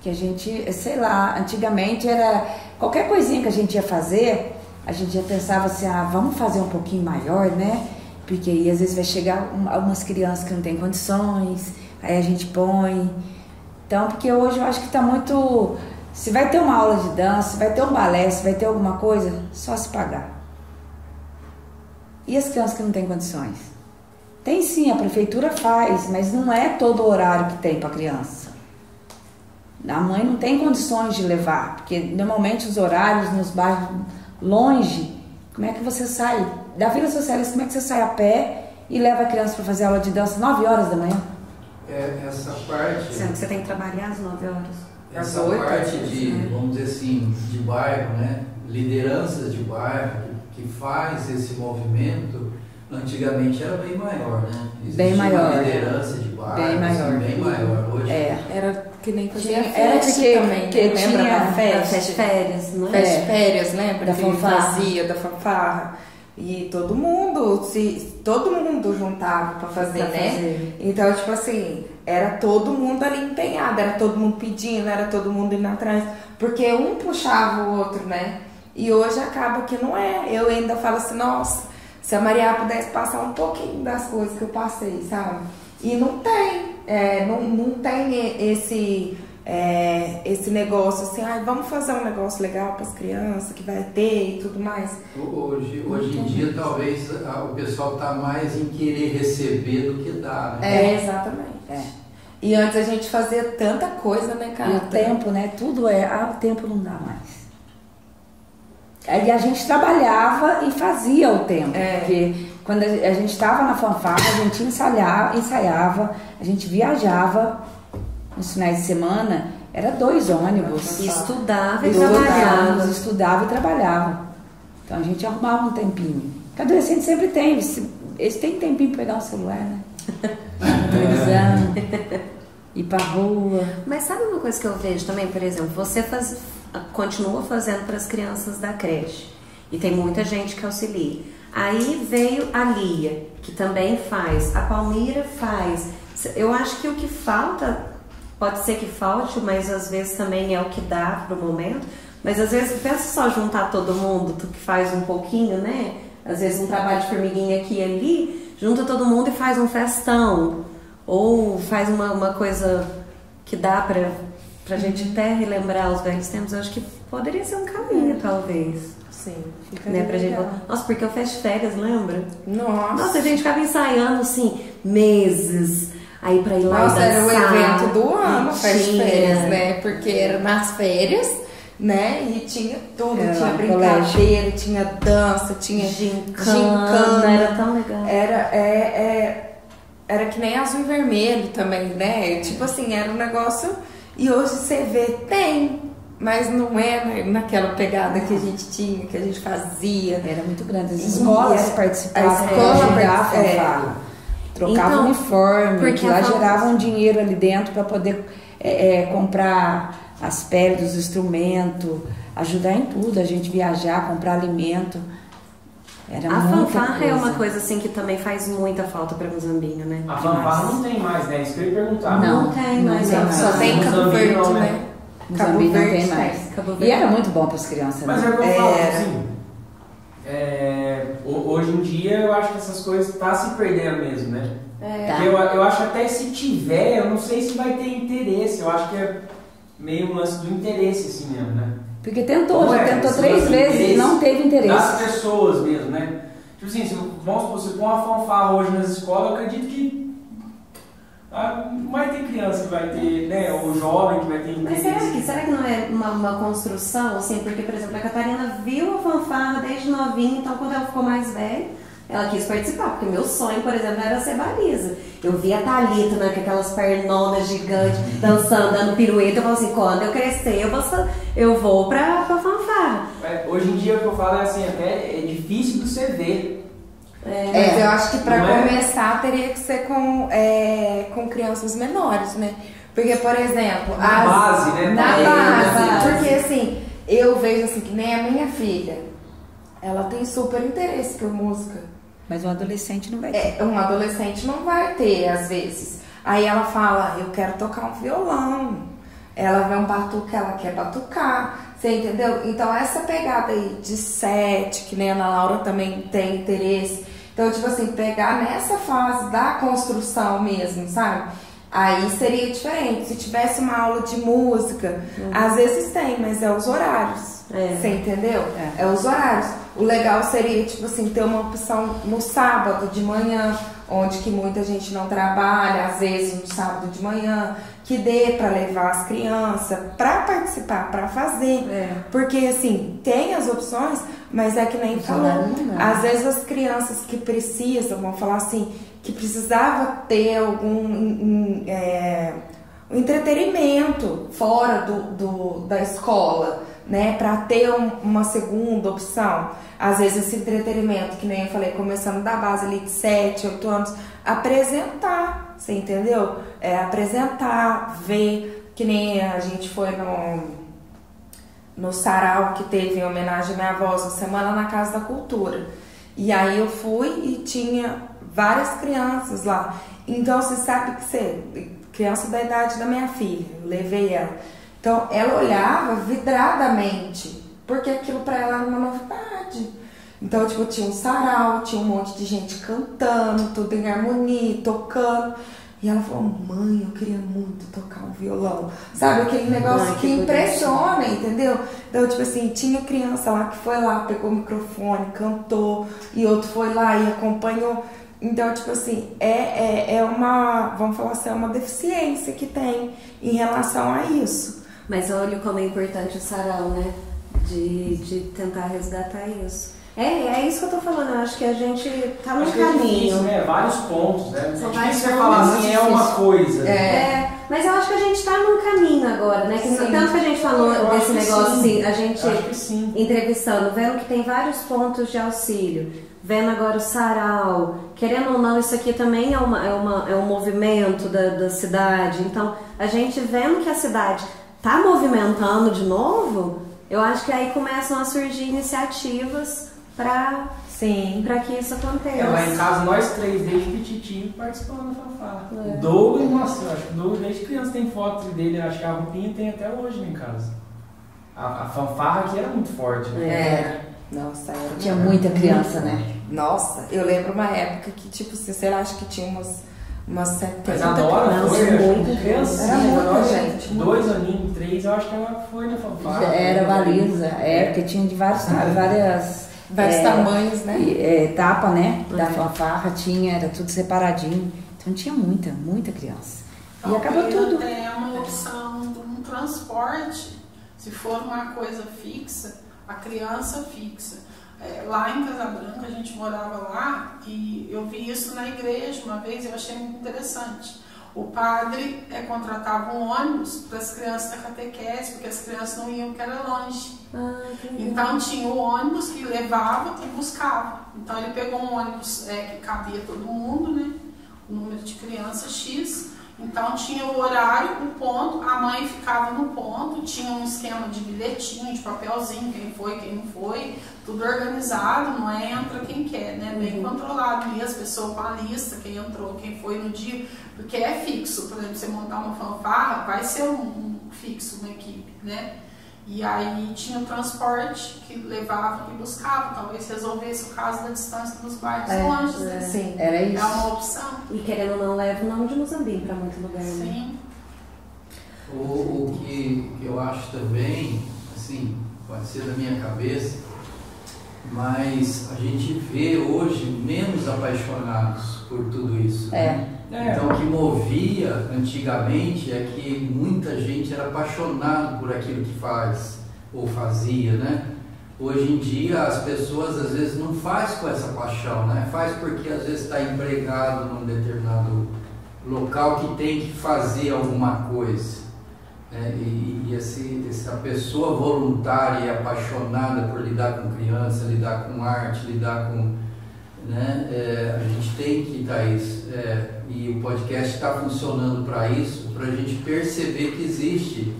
Que a gente, sei lá, antigamente era qualquer coisinha que a gente ia fazer, a gente já pensava assim, vamos fazer um pouquinho maior, né? Porque aí às vezes vai chegar algumas crianças que não têm condições, aí a gente põe. Então, porque hoje eu acho que tá muito... Se vai ter uma aula de dança, se vai ter um balé, se vai ter alguma coisa, só se pagar. E as crianças que não têm condições? Tem sim, a prefeitura faz, mas não é todo o horário que tem para criança. A mãe não tem condições de levar, porque normalmente os horários nos bairros longe, como é que você sai? Da Vila Socialista, como é que você sai a pé e leva a criança para fazer aula de dança 9 horas da manhã? Essa parte... Sendo que você tem que trabalhar às 9 horas. Essa parte de, vamos dizer assim, de bairro, né? Lideranças de bairro que faz esse movimento, antigamente era bem maior, né? Existia bem maior. Uma liderança de bairro, bem maior. Assim, bem maior. Hoje era que nem fazia festa também, que lembra da Festa férias, não é? Festa férias, lembra? Da fanfarra. Fazia, da fanfarra. E todo mundo juntava pra fazer, né? Então, tipo assim, era todo mundo ali empenhado, era todo mundo pedindo, era todo mundo indo atrás, porque um puxava o outro, né? E hoje acaba que não é. Eu ainda falo assim, nossa, se a Maria pudesse passar um pouquinho das coisas que eu passei, sabe? E não tem, não tem esse negócio assim, vamos fazer um negócio legal para as crianças que vai ter e tudo mais. Hoje em dia, talvez o pessoal está mais em querer receber do que dar, né? Exatamente. E antes a gente fazia tanta coisa, né, cara? E o tempo, né? Tudo o tempo não dá mais. Aí a gente trabalhava e fazia o tempo, porque quando a gente estava na fanfarra, a gente ensaiava, a gente viajava nos finais de semana, era 2 ônibus. Estudava e trabalhava. Então a gente arrumava um tempinho. Porque adolescente sempre tem, eles têm tempinho para pegar um celular, né? Televisão, ir pra rua. Mas sabe uma coisa que eu vejo também, por exemplo, você continua fazendo para as crianças da creche e tem muita gente que auxilia. Aí veio a Lia, que também faz, a Palmira faz. Eu acho que o que falta, pode ser que falte, mas às vezes também é o que dá pro momento. Mas às vezes, pensa só juntar todo mundo, tu que faz um pouquinho, né? Às vezes um trabalho de formiguinha aqui e ali, junta todo mundo e faz um festão. Ou faz uma coisa que dá pra gente até relembrar os velhos tempos. Eu acho que poderia ser um caminho, talvez. Sim, fica né, pra gente... Nossa, porque eu fecho férias, lembra? Nossa, a gente ficava ensaiando assim, meses. Aí pra ir lá nossa, e dançar. Era o evento do ano, férias, né? Porque era nas férias, né? E tinha tudo, tinha brincadeira, tinha dança, tinha gincana. Era tão legal. Era que nem azul e vermelho também, né? Tipo assim, era um negócio... E hoje você vê, mas não é naquela pegada que a gente tinha, que a gente fazia. Era muito grande. As escolas participavam. A escola trocava então, uniforme, porque lá geravam dinheiro ali dentro para poder comprar as peles dos instrumentos, ajudar em tudo, a gente viajar, comprar alimento. Era a fanfarra coisa. É uma coisa assim que também faz muita falta para Muzambinho, né? A fanfarra não tem mais, né? Isso que eu ia perguntar. Não tem mais. Só tem Cabo Verde, né? Muzambinho não tem mais. E era muito bom para as crianças. Mas né? é o que eu falo, assim, hoje em dia eu acho que essas coisas estão se perdendo mesmo, né? Porque eu acho até se tiver, eu não sei se vai ter interesse. Eu acho que é meio um lance do interesse assim mesmo, né? Porque tentou 3 vezes e não teve interesse. Das pessoas mesmo, né? Tipo assim, se for uma fanfarra hoje nas escolas, eu acredito que não vai ter criança que vai ter, né? Ou jovem que vai ter interesse. Mas será que não é uma construção, assim? Porque, por exemplo, a Catarina viu a fanfarra desde novinha, então quando ela ficou mais velha, ela quis participar, porque meu sonho, por exemplo, era ser baliza. Eu vi a Thalita, né, com aquelas pernonas gigantes, dançando, dando pirueta. Eu falo assim, quando eu crescer, eu vou pra fanfarra. Hoje em dia o que eu falo é assim, até é difícil de você ver. Mas eu acho que pra começar teria que ser com crianças menores, né? Porque, por exemplo, na base, né? Na base. Porque assim, eu vejo assim, que nem a minha filha, ela tem super interesse por música. Mas um adolescente não vai ter. Um adolescente não vai ter, às vezes. Aí ela fala, eu quero tocar um violão. Ela vê um batuque, ela quer batucar. Você entendeu? Então essa pegada aí de 7, que nem a Ana Laura também tem interesse. Então, tipo assim, pegar nessa fase da construção mesmo, sabe? Aí seria diferente. Se tivesse uma aula de música, às vezes tem, mas é os horários. Você entendeu? É os horários. O legal seria, tipo assim, ter uma opção no sábado de manhã, onde que muita gente não trabalha, às vezes no sábado de manhã, que dê para levar as crianças para participar, para fazer. Porque, assim, tem as opções, mas é que nem falou. Às vezes as crianças que precisam, vamos falar assim, que precisava ter algum entretenimento fora da escola, né, para ter uma segunda opção. Às vezes esse entretenimento, que nem eu falei, começando da base ali de 7, 8 anos, apresentar, você entendeu? Apresentar, ver, que nem a gente foi no sarau que teve em homenagem à minha avó, essa semana na Casa da Cultura. E aí eu fui e tinha várias crianças lá. Então você sabe que criança da idade da minha filha, eu levei ela. Então ela olhava vidradamente, porque aquilo para ela era uma novidade. Então, tipo, tinha um sarau, tinha um monte de gente cantando, tudo em harmonia, tocando. E ela falou, mãe, eu queria muito tocar um violão. Sabe, aquele negócio que impressiona, entendeu? Então, tipo assim, tinha criança lá que foi lá, pegou o microfone, cantou, e outro foi lá e acompanhou. Então, tipo assim, vamos falar assim, é uma deficiência que tem em relação a isso. Mas olha como é importante o sarau, né? De tentar resgatar isso. É isso que eu tô falando, eu acho que a gente tá no caminho. É difícil, né? Vários pontos, né? São é difícil falar assim, é uma coisa. Mas eu acho que a gente tá num caminho agora, né? Tanto que a gente falou desse negócio, assim, a gente entrevistando, vendo que tem vários pontos de auxílio, vendo agora o sarau, querendo ou não, isso aqui também é um movimento da cidade. Então, a gente vendo que a cidade tá movimentando de novo, eu acho que aí começam a surgir iniciativas para que isso aconteça. Lá em casa, nós 3, desde petitinho, participando da fanfarra. O Douglas, nossa, acho que o Douglas desde criança tem fotos dele, acho que a roupinha tem até hoje lá em casa. A fanfarra aqui era muito forte, né? Nossa, tinha muita criança, né? Nossa, eu lembro uma época que, tipo, você acha que tinha umas 70 Mas a Dora foi muito criança. Era muita gente. 2 aninhos, 3, eu acho que ela foi na fanfarra. Era valisa, porque tinha de vários tamanhos, né? Etapa, né? Da fanfarra era tudo separadinho. Então tinha muita criança. E acabou tudo. É uma opção de um transporte, se for uma coisa fixa, a criança fixa. Lá em Casabranca, a gente morava lá e eu vi isso na igreja uma vez e eu achei muito interessante. O padre contratava um ônibus para as crianças da catequese, porque as crianças não iam, porque era longe. Então tinha o ônibus que levava e buscava. Então ele pegou um ônibus que cabia todo mundo, né? O número de crianças X. Então tinha o horário, o ponto, a mãe ficava no ponto, tinha um esquema de bilhetinho, de papelzinho, quem foi, quem não foi, tudo organizado, não entra quem quer, né? Bem controlado, e as pessoas com a lista, quem entrou, quem foi no dia, porque é fixo, por exemplo, você montar uma fanfarra, vai ser um fixo, uma equipe, né? E aí tinha o transporte que levava e buscava, talvez resolvesse o caso da distância dos bairros longe, né? Sim, era isso. É uma opção. E querendo ou não, leva o nome de Muzambinho para muito lugar, né? Sim. O que eu acho também, assim, pode ser da minha cabeça, mas a gente vê hoje menos apaixonados por tudo isso. Então, o que movia antigamente é que muita gente era apaixonada por aquilo que faz ou fazia, né? Hoje em dia as pessoas às vezes não faz com essa paixão, né? Faz porque às vezes está empregado num determinado local que tem que fazer alguma coisa. Né? Essa pessoa voluntária e apaixonada por lidar com criança, lidar com arte, lidar com... Né? A gente tem que dar isso. E o podcast está funcionando para isso, para a gente perceber que existe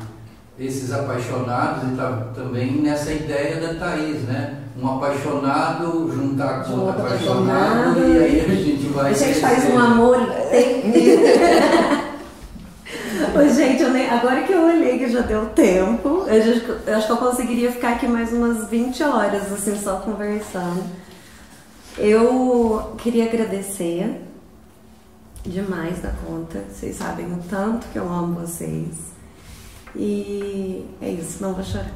esses apaixonados e tá também nessa ideia da Thaís, né? Um apaixonado juntar com outro apaixonado e aí a gente vai... A gente faz um amor... Ô, gente, agora que eu olhei que já deu tempo, eu acho que eu conseguiria ficar aqui mais umas 20 horas, assim, só conversando. Eu queria agradecer demais da conta. Vocês sabem o tanto que eu amo vocês. E é isso, não vou chorar.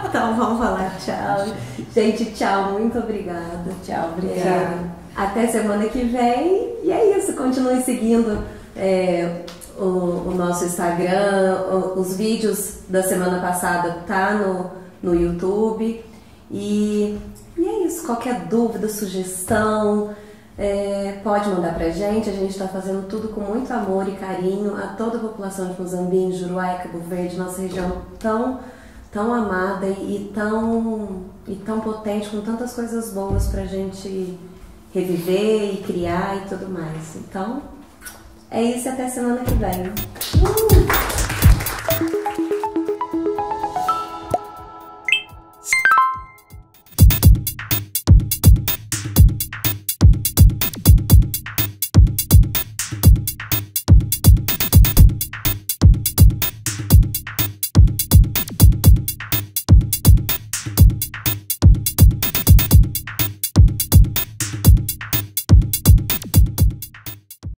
Então vamos falar tchau. Gente, tchau, muito obrigada. Tchau, obrigada. Até semana que vem. E é isso, continue seguindo o nosso Instagram. Os vídeos da semana passada tá no YouTube. E é isso, qualquer dúvida, sugestão, pode mandar pra gente. A gente está fazendo tudo com muito amor e carinho a toda a população de Muzambinho, Juruá e Cabo Verde, nossa região tão amada e tão potente, com tantas coisas boas pra gente reviver e criar e tudo mais. Então, é isso, até semana que vem.